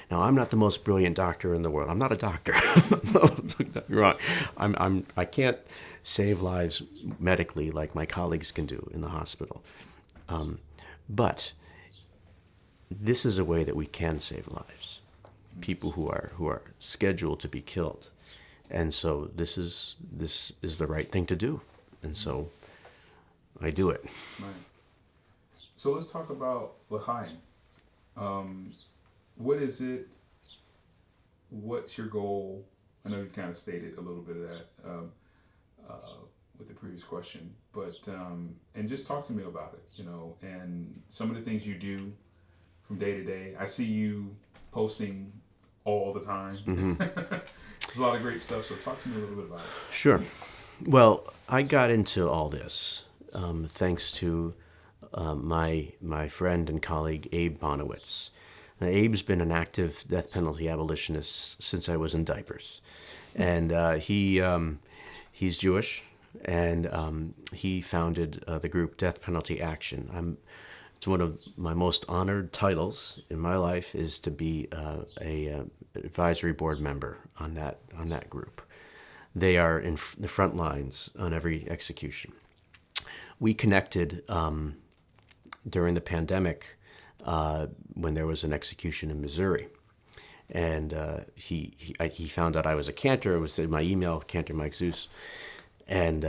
[SPEAKER 3] Now, I'm not the most brilliant doctor in the world. I'm not a doctor. Don't get me wrong. I can't save lives medically like my colleagues can do in the hospital. But this is a way that we can save lives. People who are scheduled to be killed, and so this is the right thing to do, and so I do it.
[SPEAKER 2] Right. So let's talk about L'chaim. What is it? What's your goal? I know you kind of stated a little bit of that with the previous question, but and just talk to me about it. And some of the things you do from day to day. I see you posting all the time.
[SPEAKER 3] Mm-hmm.
[SPEAKER 2] There's a lot of great stuff. So talk to me a little bit about it.
[SPEAKER 3] Sure. Well, I got into all this thanks to my friend and colleague Abe Bonowitz. Now, Abe's been an active death penalty abolitionist since I was in diapers, and he's Jewish, and he founded the group Death Penalty Action. It's one of my most honored titles in my life is to be a advisory board member on that group. They are in the front lines on every execution. We connected during the pandemic when there was an execution in Missouri, and he found out I was a Cantor. It was in my email, Cantor Mike Zeus, and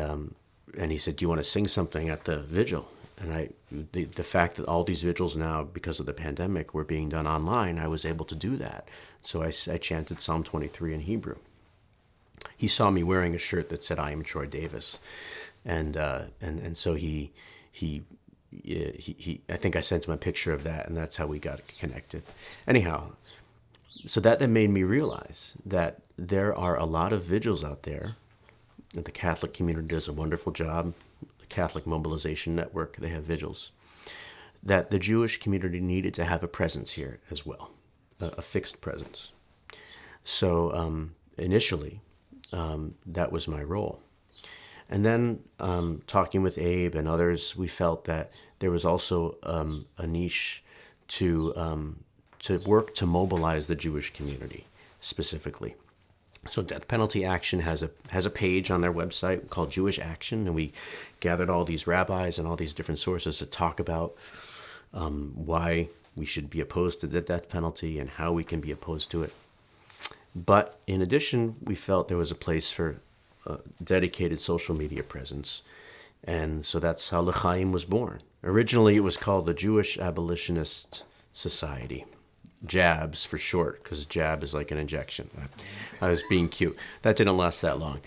[SPEAKER 3] he said, "Do you want to sing something at the vigil?" And the fact that all these vigils now, because of the pandemic, were being done online, I was able to do that. So I chanted Psalm 23 in Hebrew. He saw me wearing a shirt that said, "I am Troy Davis," and so he I think I sent him a picture of that, and that's how we got connected. Anyhow, so that then made me realize that there are a lot of vigils out there. And the Catholic community does a wonderful job. The Catholic Mobilization Network, they have vigils. That the Jewish community needed to have a presence here as well, a fixed presence. So initially, that was my role. And then talking with Abe and others, we felt that there was also a niche to work to mobilize the Jewish community, specifically. So Death Penalty Action has a page on their website called Jewish Action, and we gathered all these rabbis and all these different sources to talk about why we should be opposed to the death penalty and how we can be opposed to it. But in addition, we felt there was a place for a dedicated social media presence, and so that's how L'Chaim was born. Originally, it was called the Jewish Abolitionist Society. JABS for short, because jab is like an injection. I was being cute. That didn't last that long.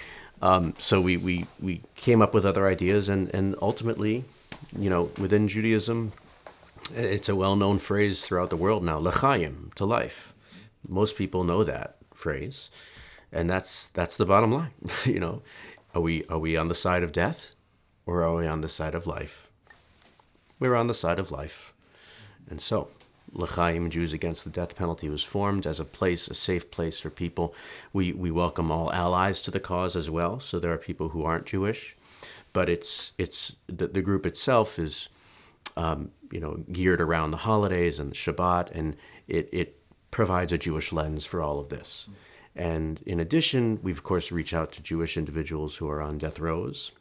[SPEAKER 3] So we came up with other ideas, and ultimately, within Judaism, it's a well-known phrase throughout the world now, l'chaim, to life. Most people know that phrase, and that's the bottom line. Are we on the side of death, or are we on the side of life? We're on the side of life, and so L'Chaim, Jews Against the Death Penalty, was formed as a safe place for people. We welcome all allies to the cause as well. So there are people who aren't Jewish, but the group itself is, geared around the holidays and the Shabbat, and it provides a Jewish lens for all of this. And in addition, we of course reach out to Jewish individuals who are on death rows,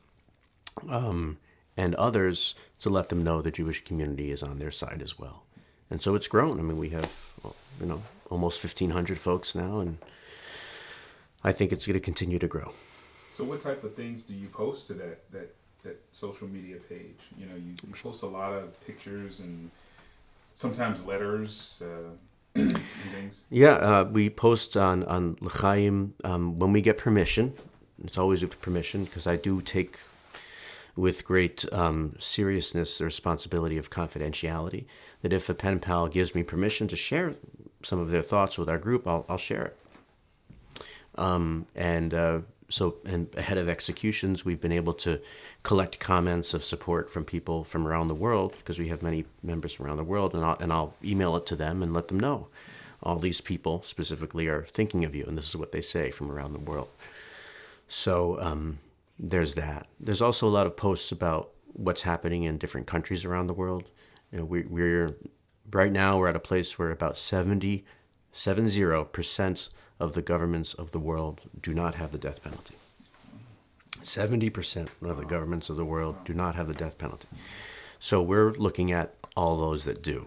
[SPEAKER 3] and others to let them know the Jewish community is on their side as well. And so it's grown. I mean, we have, almost 1,500 folks now, and I think it's going to continue to grow.
[SPEAKER 2] So what type of things do you post to that social media page? You post a lot of pictures and sometimes letters and things.
[SPEAKER 3] Yeah, we post on L'Chaim when we get permission. It's always with permission, because I do take with great seriousness the responsibility of confidentiality, that if a pen pal gives me permission to share some of their thoughts with our group, I'll share it. So ahead of executions, we've been able to collect comments of support from people from around the world, because we have many members from around the world, and I'll email it to them and let them know. All these people specifically are thinking of you, and this is what they say from around the world. So there's that. There's also a lot of posts about what's happening in different countries around the world. We're right now we're at a place where about 70% of the governments of the world do not have the death penalty. 70% of the governments of the world do not have the death penalty. So we're looking at all those that do.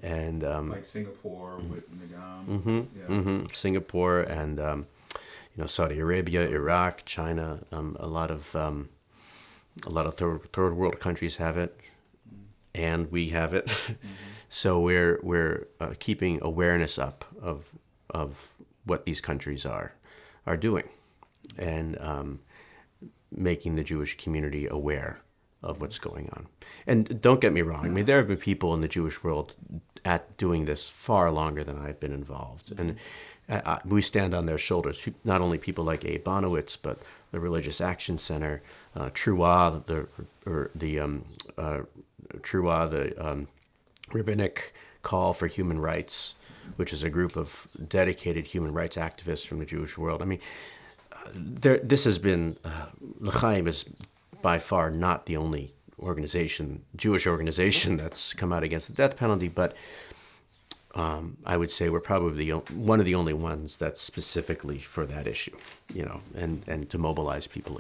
[SPEAKER 3] And
[SPEAKER 2] like Singapore with Nagam.
[SPEAKER 3] Singapore and Saudi Arabia, Iraq, China, a lot of third world countries have it, and we have it. So we're keeping awareness up of what these countries are doing, and making the Jewish community aware of what's going on. And don't get me wrong, I mean, there have been people in the Jewish world at doing this far longer than I've been involved, and we stand on their shoulders. Not only people like Abe Bonowitz, but the Religious Action Center, Truah, the Rabbinic Call for Human Rights, which is a group of dedicated human rights activists from the Jewish world. I mean, this has been, L'Chaim is by far not the only Jewish organization that's come out against the death penalty, but I would say we're probably one of the only ones that's specifically for that issue, and to mobilize people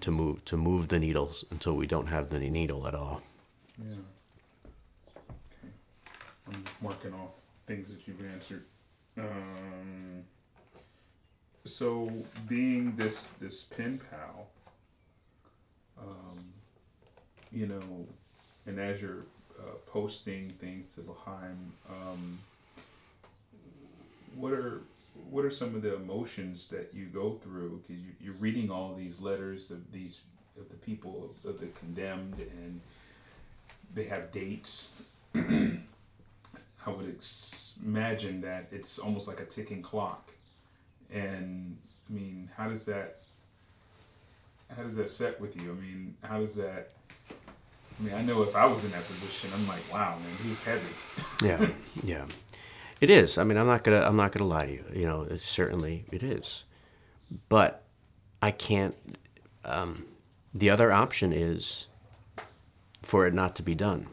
[SPEAKER 3] to move the needles until we don't have the needle at all.
[SPEAKER 2] Yeah. Okay. I'm marking off things that you've answered. So being this pen pal, and as you're posting things to L'Chaim, what are some of the emotions that you go through? Because you're reading all these letters of the people of the condemned, and they have dates. I would imagine that it's almost like a ticking clock. And I mean, how does that set with you? I mean, I know if I was in that position, I'm like, wow, man, he's heavy.
[SPEAKER 3] Yeah. It is. I mean, I'm not gonna lie to you. Certainly it is. But I can't. The other option is for it not to be done.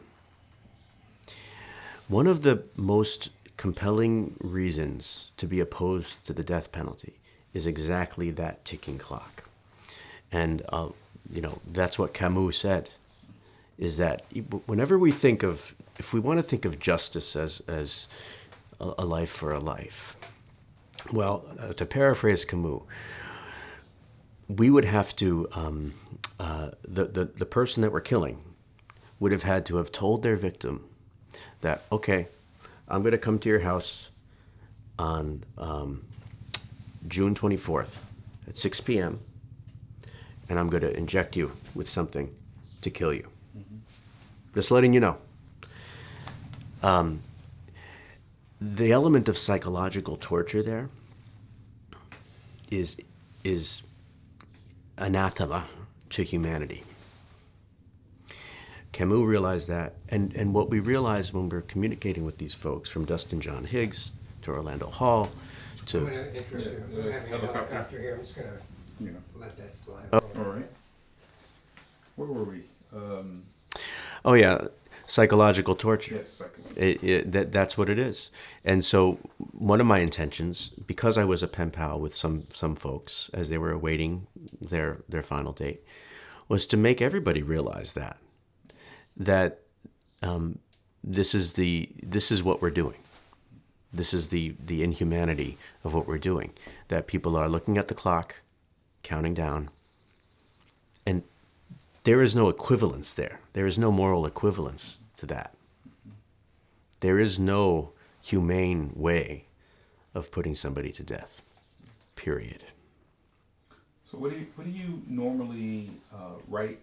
[SPEAKER 3] One of the most compelling reasons to be opposed to the death penalty is exactly that ticking clock. And, that's what Camus said, is that whenever we think of, if we want to think of justice as a life for a life, well, to paraphrase Camus, we would have to, the person that we're killing would have had to have told their victim that, okay, I'm going to come to your house on June 24th at 6 p.m., and I'm going to inject you with something to kill you. Just letting you know. The element of psychological torture there is anathema to humanity. Camus realized that, and what we realized when we're communicating with these folks, from Dustin John Higgs to Orlando Hall to...
[SPEAKER 1] I'm going to interrupt you. We're having a helicopter here. I'm just going to let that fly.
[SPEAKER 2] All right. Where were we?
[SPEAKER 3] Oh yeah, psychological torture.
[SPEAKER 2] Yes, psychological.
[SPEAKER 3] That's what it is. And so one of my intentions, because I was a pen pal with some folks as they were awaiting their final date, was to make everybody realize that this is what we're doing. This is the inhumanity of what we're doing. That people are looking at the clock, counting down, and there is no equivalence there. There is no moral equivalence to that. There is no humane way of putting somebody to death. Period.
[SPEAKER 2] So what do you normally write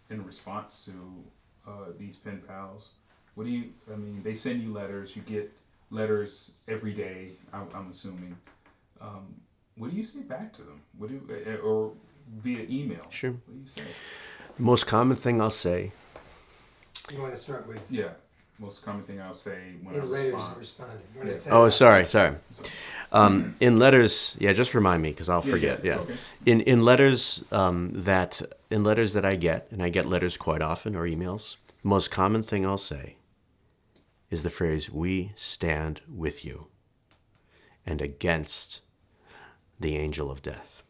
[SPEAKER 2] in response to these pen pals? They send you letters. You get letters every day, I'm assuming. What do you say back to them? Or via email?
[SPEAKER 3] Sure.
[SPEAKER 2] What do you say?
[SPEAKER 3] The most common thing I'll say...
[SPEAKER 1] You want to start with...
[SPEAKER 2] Yeah. Most common thing I'll say when I respond.
[SPEAKER 3] Oh, sorry. In letters, just remind me because I'll forget. Yeah.
[SPEAKER 2] Okay.
[SPEAKER 3] In letters that I get, and I get letters quite often, or emails, the most common thing I'll say is the phrase, "We stand with you and against the angel of death."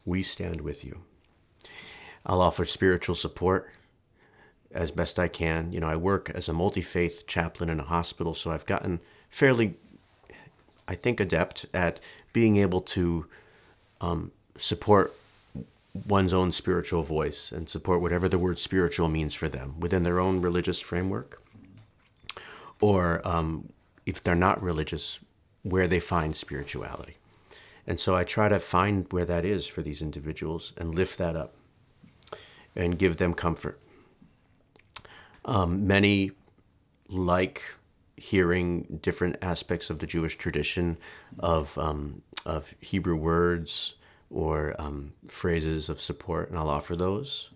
[SPEAKER 3] We stand with you. I'll offer spiritual support as best I can. I work as a multi-faith chaplain in a hospital, so I've gotten fairly, I think, adept at being able to support one's own spiritual voice and support whatever the word spiritual means for them within their own religious framework, or if they're not religious, where they find spirituality. And so I try to find where that is for these individuals and lift that up and give them comfort. Many like hearing different aspects of the Jewish tradition of Hebrew words or phrases of support, and I'll offer those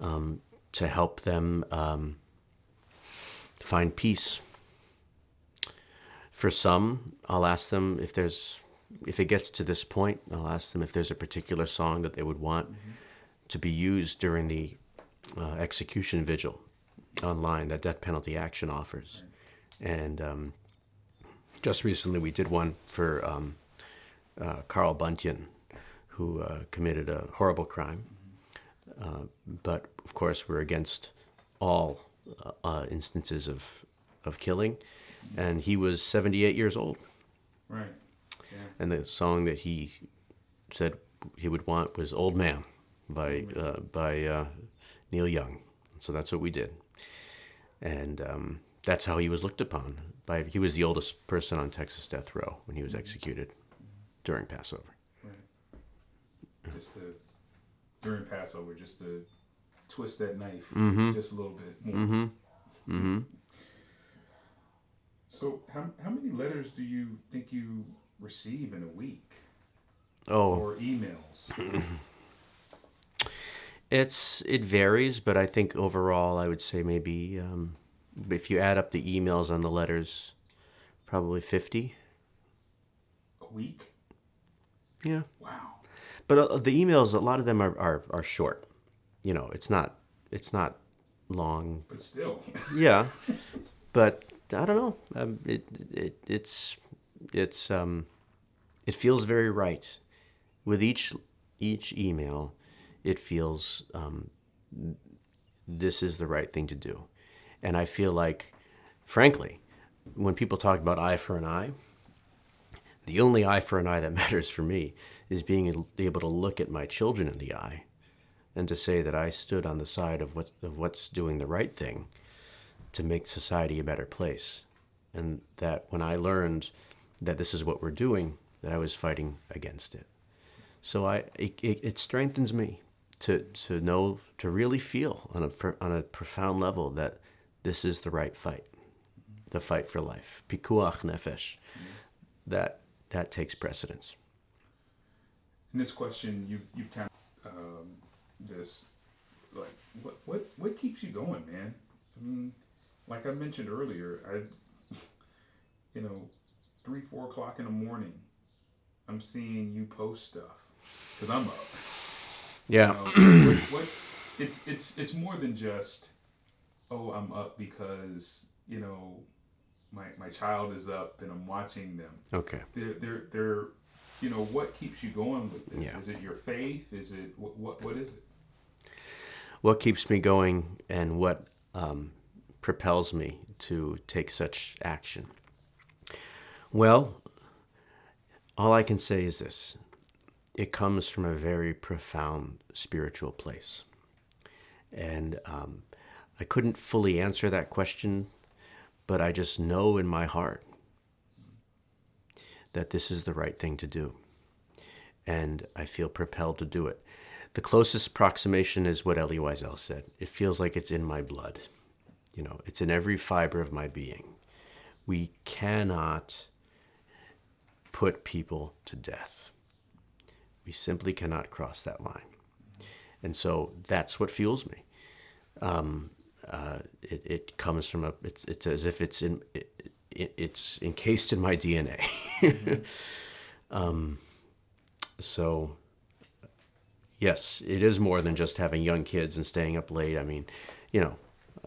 [SPEAKER 3] to help them find peace. For some, I'll ask them if it gets to this point, I'll ask them if there's a particular song that they would want to be used during the execution vigil online that Death Penalty Action offers. And just recently we did one for Carl Bunyan, who committed a horrible crime. But of course we're against all instances of killing. And he was 78 years old.
[SPEAKER 2] Right. Yeah.
[SPEAKER 3] And the song that he said he would want was "Old Man" by Neil Young. So that's what we did. And that's how he was looked upon. He was the oldest person on Texas death row when he was executed during Passover.
[SPEAKER 2] Right. During Passover, just to twist that knife just a little bit more.
[SPEAKER 3] Mm-hmm. Mm-hmm.
[SPEAKER 2] So how many letters do you think you receive in a week?
[SPEAKER 3] Oh.
[SPEAKER 2] Or emails?
[SPEAKER 3] It varies, but I think overall I would say maybe if you add up the emails and the letters, probably 50.
[SPEAKER 2] A week?
[SPEAKER 3] Yeah.
[SPEAKER 2] Wow.
[SPEAKER 3] But the emails, a lot of them are short. It's not long.
[SPEAKER 2] But still.
[SPEAKER 3] Yeah. But I don't know. It feels very right. With each email, it feels this is the right thing to do, and I feel like, frankly, when people talk about eye for an eye, the only eye for an eye that matters for me is being able to look at my children in the eye, and to say that I stood on the side of what's doing the right thing to make society a better place, and that when I learned that this is what we're doing, that I was fighting against it. So it strengthens me to know, to really feel on a profound level that this is the right fight, the fight for life. Pikuach nefesh. That takes precedence.
[SPEAKER 2] In this question, you've kind of this, like, what keeps you going, man? I mean, like I mentioned earlier, 3-4 o'clock in the morning, I'm seeing you post stuff because I'm up.
[SPEAKER 3] Yeah.
[SPEAKER 2] It's more than just, oh, I'm up because my child is up and I'm watching them.
[SPEAKER 3] Okay.
[SPEAKER 2] They're what keeps you going with this?
[SPEAKER 3] Yeah.
[SPEAKER 2] Is it your faith? Is it what is it?
[SPEAKER 3] What keeps me going and what propels me to take such action? Well, all I can say is this. It comes from a very profound spiritual place. And I couldn't fully answer that question, but I just know in my heart that this is the right thing to do. And I feel propelled to do it. The closest approximation is what Elie Wiesel said. It feels like it's in my blood. It's in every fiber of my being. We cannot put people to death. We simply cannot cross that line. And so that's what fuels me. It comes from it's as if it's encased in my DNA. So yes, it is more than just having young kids and staying up late. I mean,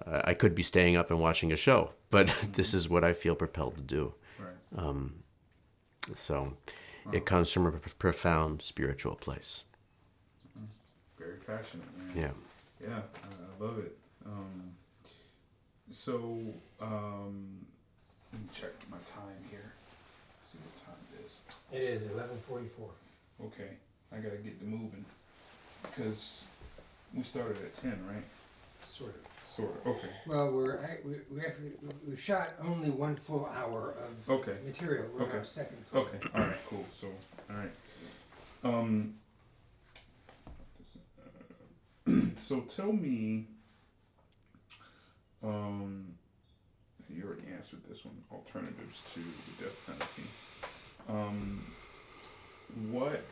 [SPEAKER 3] I could be staying up and watching a show, but this is what I feel propelled to do.
[SPEAKER 2] Right.
[SPEAKER 3] So it comes from a profound spiritual place.
[SPEAKER 2] Very passionate, man.
[SPEAKER 3] Yeah.
[SPEAKER 2] Yeah, I love it. Let me check my time here. See what time it is.
[SPEAKER 1] It is 11:44.
[SPEAKER 2] Okay, I gotta get to moving because we started at 10, right?
[SPEAKER 1] Sort of.
[SPEAKER 2] Sort of. Okay.
[SPEAKER 1] Well, we've shot only 1 full hour of
[SPEAKER 2] Okay.
[SPEAKER 1] material. We're on
[SPEAKER 2] Okay.
[SPEAKER 1] our second full.
[SPEAKER 2] Okay. All right. Cool. So, all right. So tell me. You already answered this one. Alternatives to the death penalty. What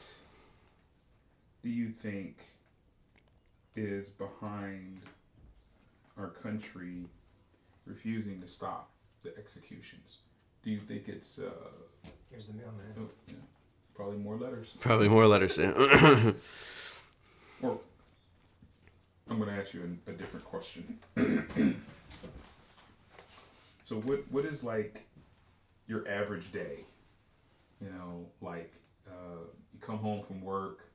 [SPEAKER 2] do you think is behind our country refusing to stop the executions? Do you think it's
[SPEAKER 1] Here's the mailman.
[SPEAKER 2] yeah, probably more letters?
[SPEAKER 3] Probably more letters. Yeah.
[SPEAKER 2] Or I'm going to ask you a different question. So what is like your average day? You come home from work,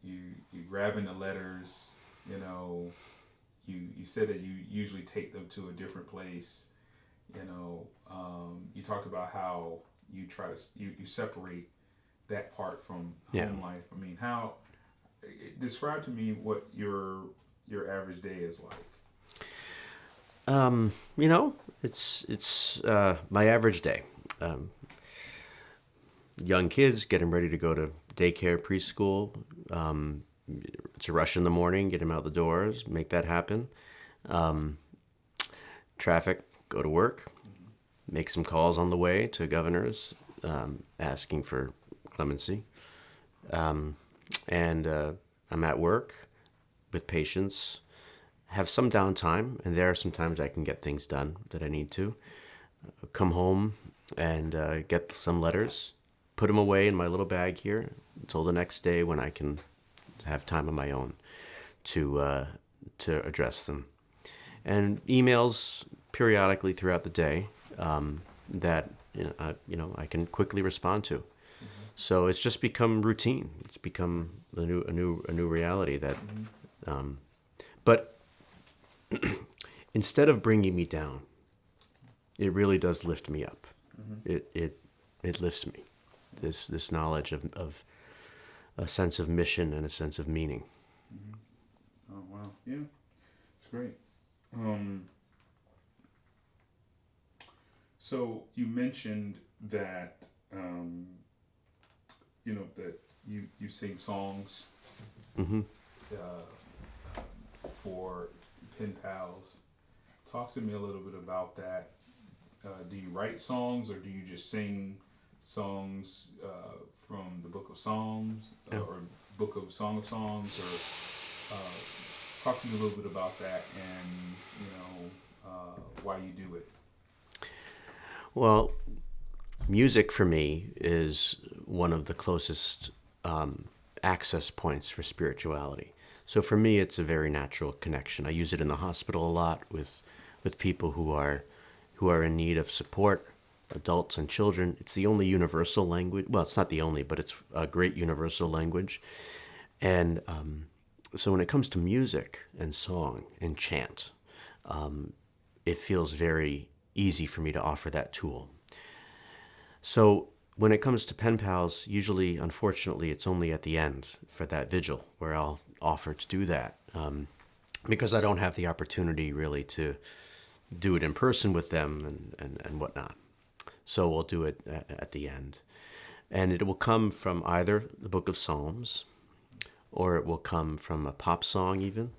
[SPEAKER 2] you grabbing the letters, you said that you usually take them to a different place. You talked about how you try to you separate that part from home life. I mean, describe to me what your average day is like.
[SPEAKER 3] It's my average day. Young kids, get them ready to go to daycare, preschool. It's a rush in the morning, get them out the doors, make that happen. Traffic, go to work, make some calls on the way to governors, asking for clemency. And I'm at work with patients, have some downtime, and there are some times I can get things done that I need to. Come home and get some letters, put them away in my little bag here until the next day when I can have time of my own to address them. And emails periodically throughout the day. that I can quickly respond to. So it's just become routine. It's become a new reality that, but instead of bringing me down, it really does lift me up. It lifts me. This knowledge of a sense of mission and a sense of meaning.
[SPEAKER 2] Oh wow, yeah, it's great. So you mentioned that that you sing songs for pen pals. Talk to me a little bit about that. Do you write songs, or do you just sing songs from the Book of Psalms or Book of Song of Songs? Or talk to me a little bit about that, and why you do it.
[SPEAKER 3] Well, music for me is one of the closest access points for spirituality. So for me, it's a very natural connection. I use it in the hospital a lot with people who are in need of support, adults and children. It's the only universal language. Well, it's not the only, but it's a great universal language. And so when it comes to music and song and chant, it feels very easy for me to offer that tool. So when it comes to pen pals, usually, unfortunately, it's only at the end for that vigil where I'll offer to do that, because I don't have the opportunity really to do it in person with them and whatnot. So we'll do it at the end. And it will come from either the Book of Psalms, or it will come from a pop song even,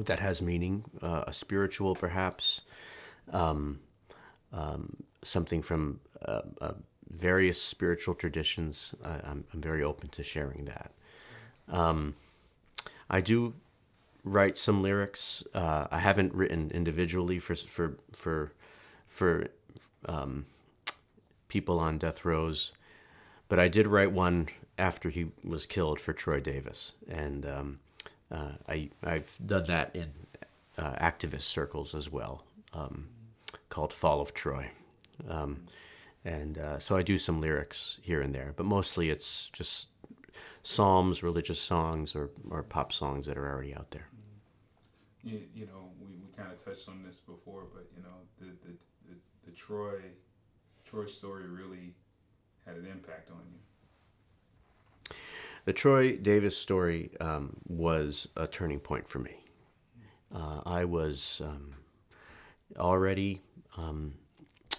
[SPEAKER 3] that has meaning, a spiritual perhaps, something from various spiritual traditions. I'm very open to sharing that. I do write some lyrics. I haven't written individually for people on death rows, but I did write one after he was killed for Troy Davis, and I've done that in activist circles as well, called "Fall of Troy," and so I do some lyrics here and there, but mostly it's just psalms, religious songs, or pop songs that are already out there.
[SPEAKER 2] We kind of touched on this before, but the Troy story really had an impact on you.
[SPEAKER 3] The Troy Davis story was a turning point for me. I was already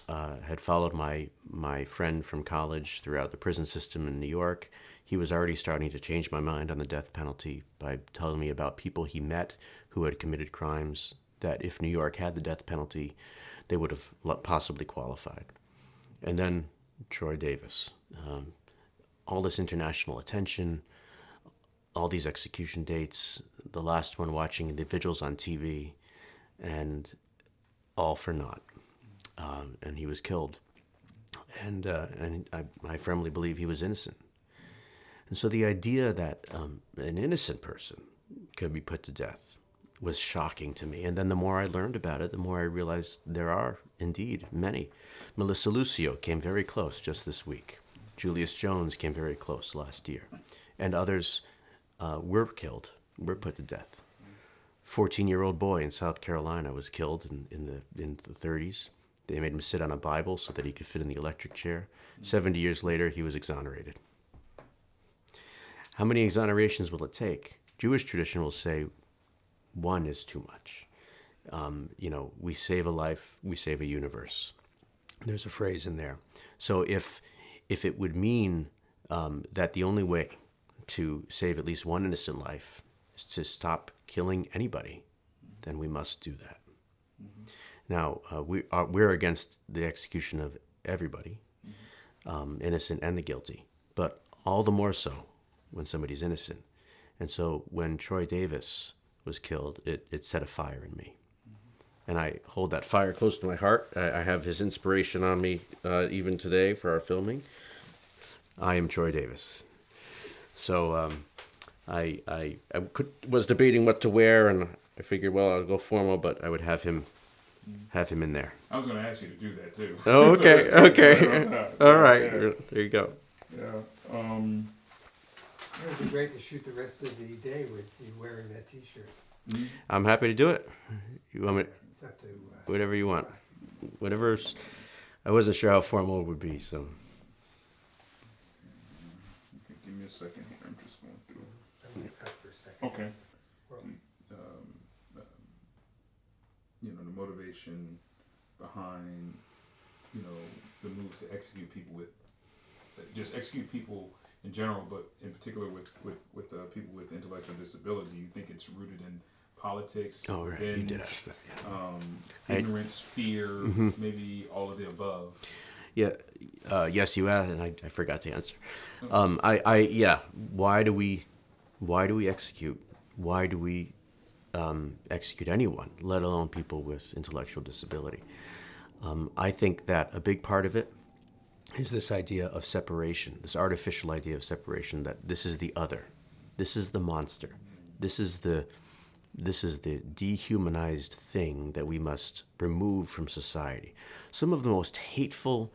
[SPEAKER 3] had followed my friend from college throughout the prison system in New York. He was already starting to change my mind on the death penalty by telling me about people he met who had committed crimes that if New York had the death penalty, they would have possibly qualified. And then Troy Davis. All this international attention, all these execution dates, the last one watching the vigils on TV, and all for naught. And he was killed. And I firmly believe he was innocent. And so the idea that an innocent person could be put to death was shocking to me. And then the more I learned about it, the more I realized there are indeed many. Melissa Lucio came very close just this week. Julius Jones came very close last year. And others were killed, were put to death. 14-year-old boy in South Carolina was killed in the 30s. They made him sit on a Bible so that he could fit in the electric chair. 70 years later, he was exonerated. How many exonerations will it take? Jewish tradition will say one is too much. We save a life, we save a universe. There's a phrase in there. So if it would mean that the only way to save at least one innocent life is to stop killing anybody, then we must do that. Now, we're against the execution of everybody, innocent and the guilty, but all the more so when somebody's innocent. And so when Troy Davis was killed, it set a fire in me. And I hold that fire close to my heart. I have his inspiration on me even today for our filming. I am Troy Davis. So I was debating what to wear, and I figured, well, I'll go formal, but I would have him have him in there.
[SPEAKER 2] I was going to ask you to do that too.
[SPEAKER 3] Oh,
[SPEAKER 2] So
[SPEAKER 3] okay,
[SPEAKER 2] it's right
[SPEAKER 3] okay.
[SPEAKER 2] on top.
[SPEAKER 3] All
[SPEAKER 2] Yeah,
[SPEAKER 3] right,
[SPEAKER 2] yeah,
[SPEAKER 3] there you go.
[SPEAKER 2] yeah.
[SPEAKER 1] It'd be great to shoot the rest of the day with you wearing that T-shirt.
[SPEAKER 3] I'm happy to do it. You want me?
[SPEAKER 1] It's up to
[SPEAKER 3] Whatever you want. Whatever's. I wasn't sure how formal it would be, so.
[SPEAKER 2] Okay, give me a second here. I'm just going through.
[SPEAKER 1] I'm gonna cut for a second.
[SPEAKER 2] Okay.
[SPEAKER 1] Well,
[SPEAKER 2] The motivation behind, the move to execute people just execute people in general, but in particular with people with intellectual disability. You think it's rooted in politics?
[SPEAKER 3] Oh, right.
[SPEAKER 2] Revenge,
[SPEAKER 3] You did ask that. Yeah.
[SPEAKER 2] Ignorance, fear, maybe all of the above.
[SPEAKER 3] Yeah. Yes, you asked, and I forgot to answer. Why do we execute? Why do we execute anyone, let alone people with intellectual disability? I think that a big part of it is this idea of separation, this artificial idea of separation, that this is the other, this is the monster, this is the dehumanized thing that we must remove from society. Some of the most hateful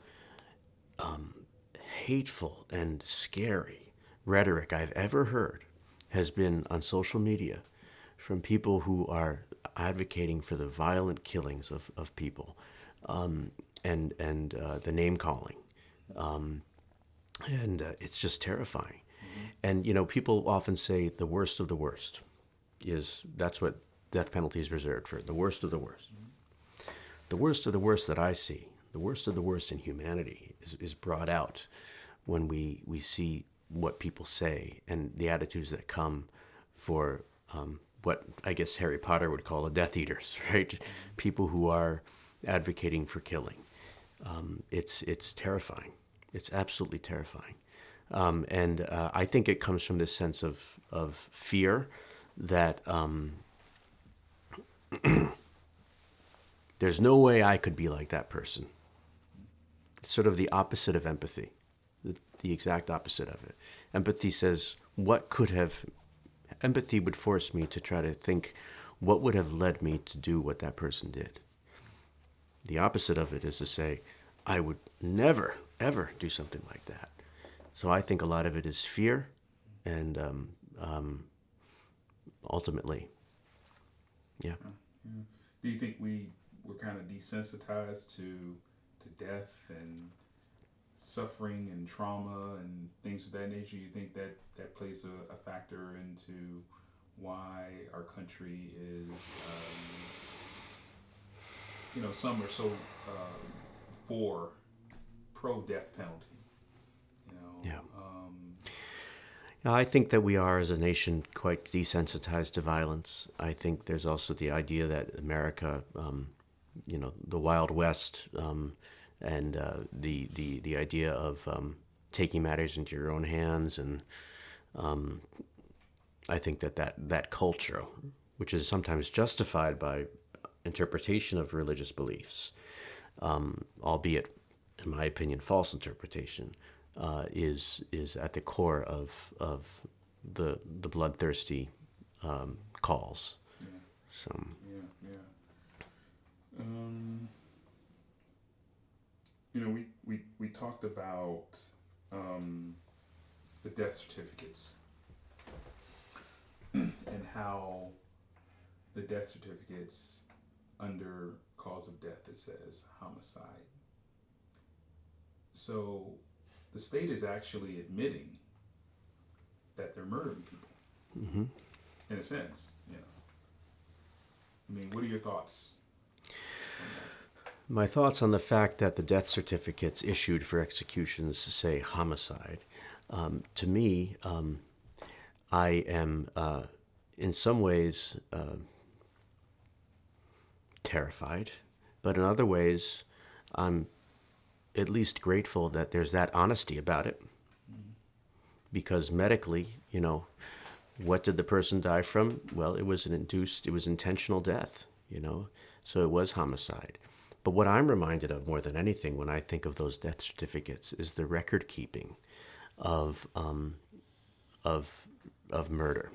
[SPEAKER 3] and scary rhetoric I've ever heard has been on social media from people who are advocating for the violent killings of people, and the name calling. It's just terrifying. And people often say the worst of the worst that's what death penalty is reserved for, the worst of the worst. The worst of the worst that I see, the worst of the worst in humanity is brought out when we see what people say and the attitudes that come for what I guess Harry Potter would call the Death Eaters, right? People who are advocating for killing. It's terrifying. It's absolutely terrifying. I think it comes from this sense of fear that there's no way I could be like that person. It's sort of the opposite of empathy, the exact opposite of it. Empathy would force me to try to think what would have led me to do what that person did. The opposite of it is to say, I would never, ever do something like that. So I think a lot of it is fear, and ultimately, yeah.
[SPEAKER 2] Do you think we're kind of desensitized to death and suffering and trauma and things of that nature? You think that plays a factor into why our country is, some are so for pro-death penalty,
[SPEAKER 3] Yeah. I think that we are, as a nation, quite desensitized to violence. I think there's also the idea that America, the Wild West, and the idea of taking matters into your own hands, and I think that culture, which is sometimes justified by interpretation of religious beliefs, albeit, in my opinion, false interpretation, is at the core of the bloodthirsty calls.
[SPEAKER 2] Yeah.
[SPEAKER 3] So.
[SPEAKER 2] Yeah. We talked about the death certificates and how the death certificates under cause of death, it says homicide. So the state is actually admitting that they're murdering people, in a sense. I mean, what are your thoughts on that?
[SPEAKER 3] My thoughts on the fact that the death certificates issued for executions say homicide. To me, I am in some ways terrified, but in other ways, I'm at least grateful that there's that honesty about it. Because medically, what did the person die from? Well, it was intentional death, so it was homicide. But what I'm reminded of more than anything when I think of those death certificates is the record keeping of murder,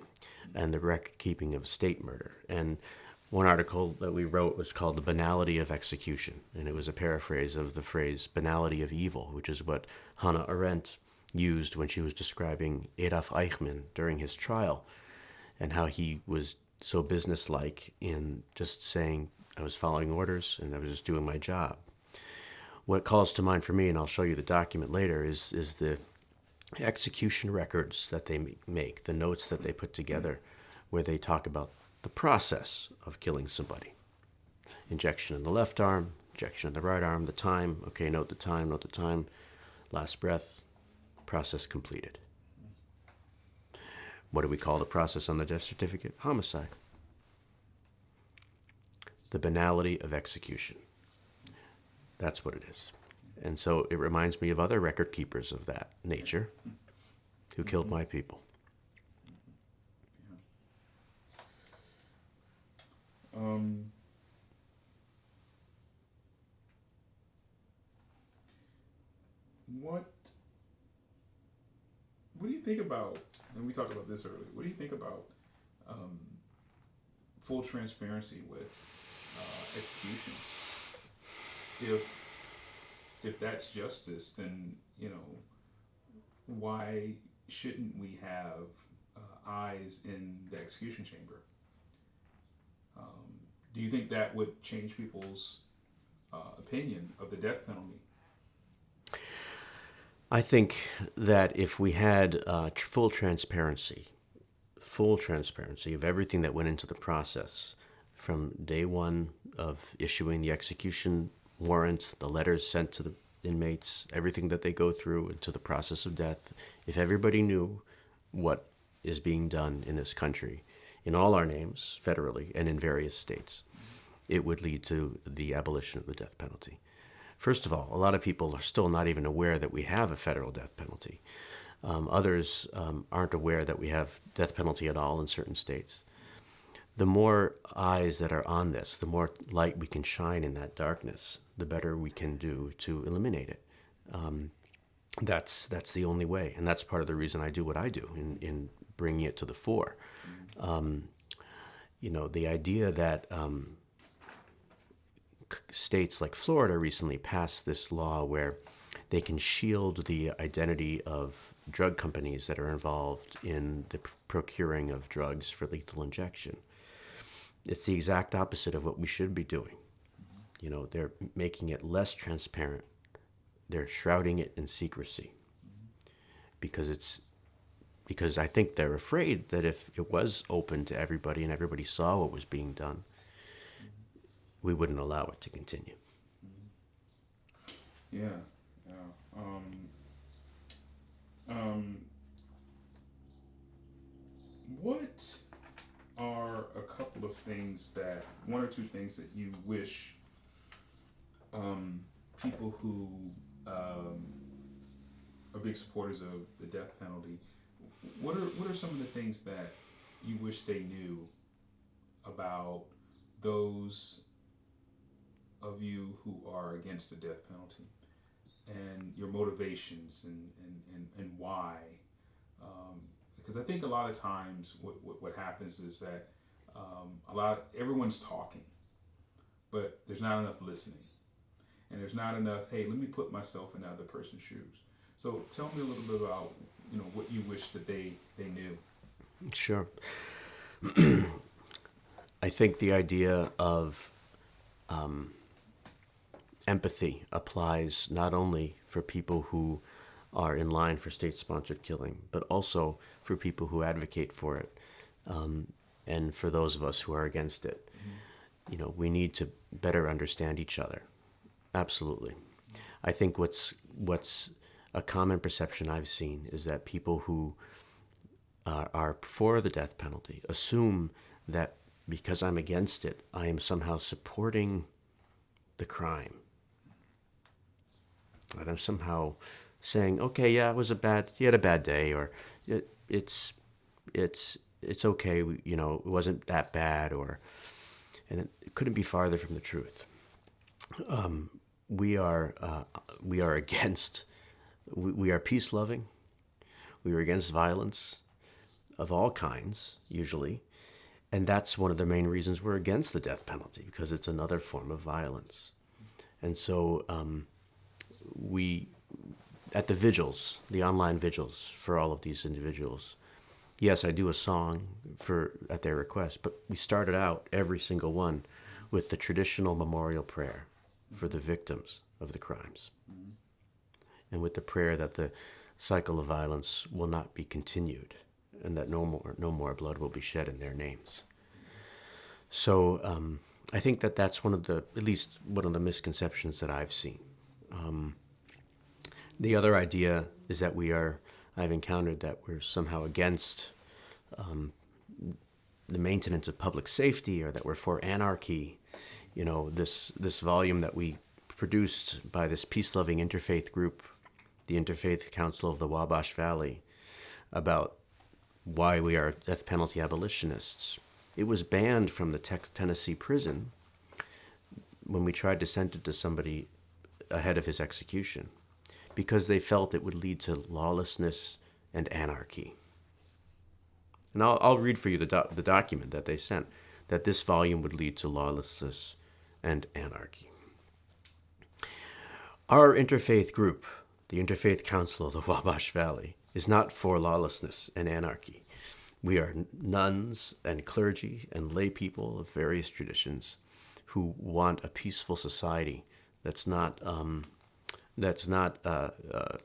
[SPEAKER 3] and the record keeping of state murder. And One article that we wrote was called The Banality of Execution, and it was a paraphrase of the phrase banality of evil, which is what Hannah Arendt used when she was describing Adolf Eichmann during his trial, and how he was so businesslike in just saying, I was following orders and I was just doing my job. What calls to mind for me, and I'll show you the document later, is the execution records that they make, the notes that they put together, where they talk about the process of killing somebody. Injection in the left arm, injection in the right arm, the time, okay, note the time, last breath, process completed. What do we call the process on the death certificate? Homicide. The banality of execution. That's what it is. And so it reminds me of other record keepers of that nature who killed my people.
[SPEAKER 2] What do you think about, and we talked about this earlier, what do you think about full transparency with execution? If that's justice, then, why shouldn't we have eyes in the execution chamber? Do you think that would change people's opinion of the death penalty?
[SPEAKER 3] I think that if we had full transparency of everything that went into the process, from day one of issuing the execution warrant, the letters sent to the inmates, everything that they go through into the process of death, if everybody knew what is being done in this country, in all our names, federally and in various states, it would lead to the abolition of the death penalty. First of all, a lot of people are still not even aware that we have a federal death penalty. Others aren't aware that we have death penalty at all in certain states. The more eyes that are on this, the more light we can shine in that darkness, the better we can do to eliminate it. That's the only way, and that's part of the reason I do what I do in bringing it to the fore. The idea that states like Florida recently passed this law where they can shield the identity of drug companies that are involved in the procuring of drugs for lethal injection. It's the exact opposite of what we should be doing. They're making it less transparent. They're shrouding it in secrecy because I think they're afraid that if it was open to everybody and everybody saw what was being done, we wouldn't allow it to continue.
[SPEAKER 2] Yeah. What are a couple of things one or two things that you wish people who are big supporters of the death penalty, what are some of the things that you wish they knew about those of you who are against the death penalty, and your motivations and why? Because I think a lot of times what happens is that everyone's talking, but there's not enough listening, and there's not enough, hey, let me put myself in the other person's shoes. So tell me a little bit about what you wish that they knew.
[SPEAKER 3] Sure. I think the idea of empathy applies not only for people who are in line for state-sponsored killing, but also for people who advocate for it, and for those of us who are against it. We need to better understand each other. Absolutely. I think what's a common perception I've seen is that people who are for the death penalty assume that because I'm against it, I am somehow supporting the crime. That I'm somehow saying, okay, yeah, he had a bad day, or it's okay, it wasn't that bad, and it couldn't be farther from the truth. We are against, we are peace loving. We are against violence of all kinds, usually, And that's one of the main reasons we're against the death penalty, because it's another form of violence. And so we, at the vigils, the online vigils for all of these individuals, yes, I do a song at their request, but we started out every single one with the traditional memorial prayer for the victims of the crimes, and with the prayer that the cycle of violence will not be continued, and that no more blood will be shed in their names. So I think that that's at least one of the misconceptions that I've seen. The other idea is that I've encountered that we're somehow against the maintenance of public safety, or that we're for anarchy. You know, this volume that we produced by this peace-loving interfaith group, the Interfaith Council of the Wabash Valley, about why we are death penalty abolitionists. It was banned from the Tennessee prison when we tried to send it to somebody ahead of his execution, because they felt it would lead to lawlessness and anarchy. And I'll read for you the document that they sent, that this volume would lead to lawlessness and anarchy. Our interfaith group, the Interfaith Council of the Wabash Valley, is not for lawlessness and anarchy. We are nuns and clergy and lay people of various traditions who want a peaceful society that's not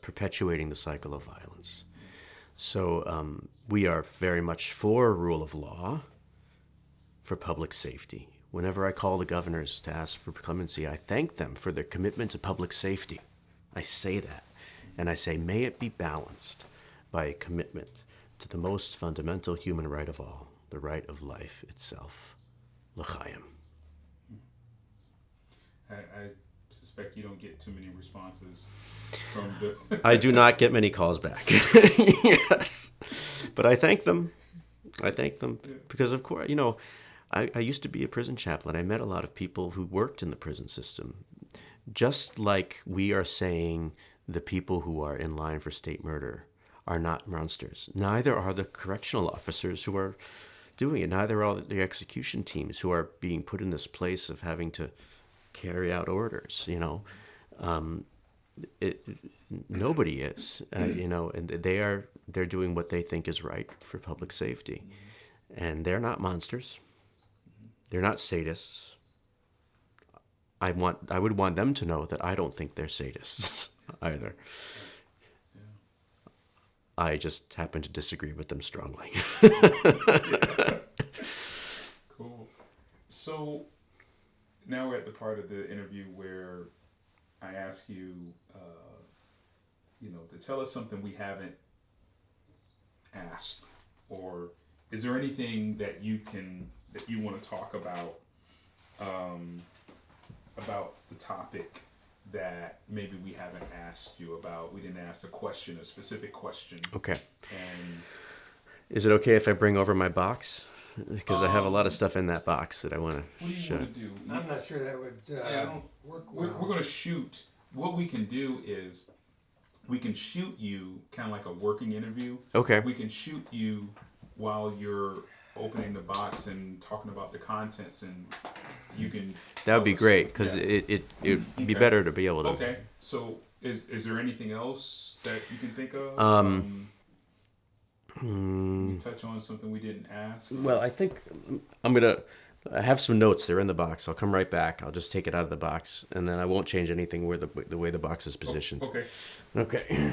[SPEAKER 3] perpetuating the cycle of violence. So we are very much for rule of law, for public safety. Whenever I call the governors to ask for clemency, I thank them for their commitment to public safety. I say that. And I say, may it be balanced by a commitment to the most fundamental human right of all, the right of life itself. L'chaim.
[SPEAKER 2] I suspect you don't get too many responses from the...
[SPEAKER 3] I do not get many calls back. Yes. But I thank them. Because, of course, you know, I used to be a prison chaplain. I met a lot of people who worked in the prison system. Just like we are saying the people who are in line for state murder are not monsters. Neither are the correctional officers who are doing it. Neither are the execution teams who are being put in this place of having to carry out orders, you know. Nobody is, you know, and they're doing what they think is right for public safety. And they're not monsters. They're not sadists. I would want them to know that I don't think they're sadists either.
[SPEAKER 2] Yeah.
[SPEAKER 3] I just happen to disagree with them strongly.
[SPEAKER 2] Yeah. Cool. So now we're at the part of the interview where I ask you, to tell us something we haven't asked, or is there anything that you want to talk about the topic that maybe we haven't asked you about? We didn't ask a specific question.
[SPEAKER 3] Okay.
[SPEAKER 2] And
[SPEAKER 3] is it okay if I bring over my box? Because I have a lot of stuff in that box that I want to show.
[SPEAKER 2] What do you want to do?
[SPEAKER 1] I'm not sure that would work well.
[SPEAKER 2] We're going to shoot. What we can do is we can shoot you kind of like a working interview.
[SPEAKER 3] Okay.
[SPEAKER 2] We can shoot you while you're opening the box and talking about the contents, and you can...
[SPEAKER 3] That would be great, because it'd be better to be able to...
[SPEAKER 2] Okay. So is there anything else that you can think of? We touch on something we didn't ask?
[SPEAKER 3] Well, I think I have some notes. They're in the box. I'll come right back. I'll just take it out of the box, and then I won't change anything the way the box is positioned.
[SPEAKER 2] Okay.
[SPEAKER 3] Okay.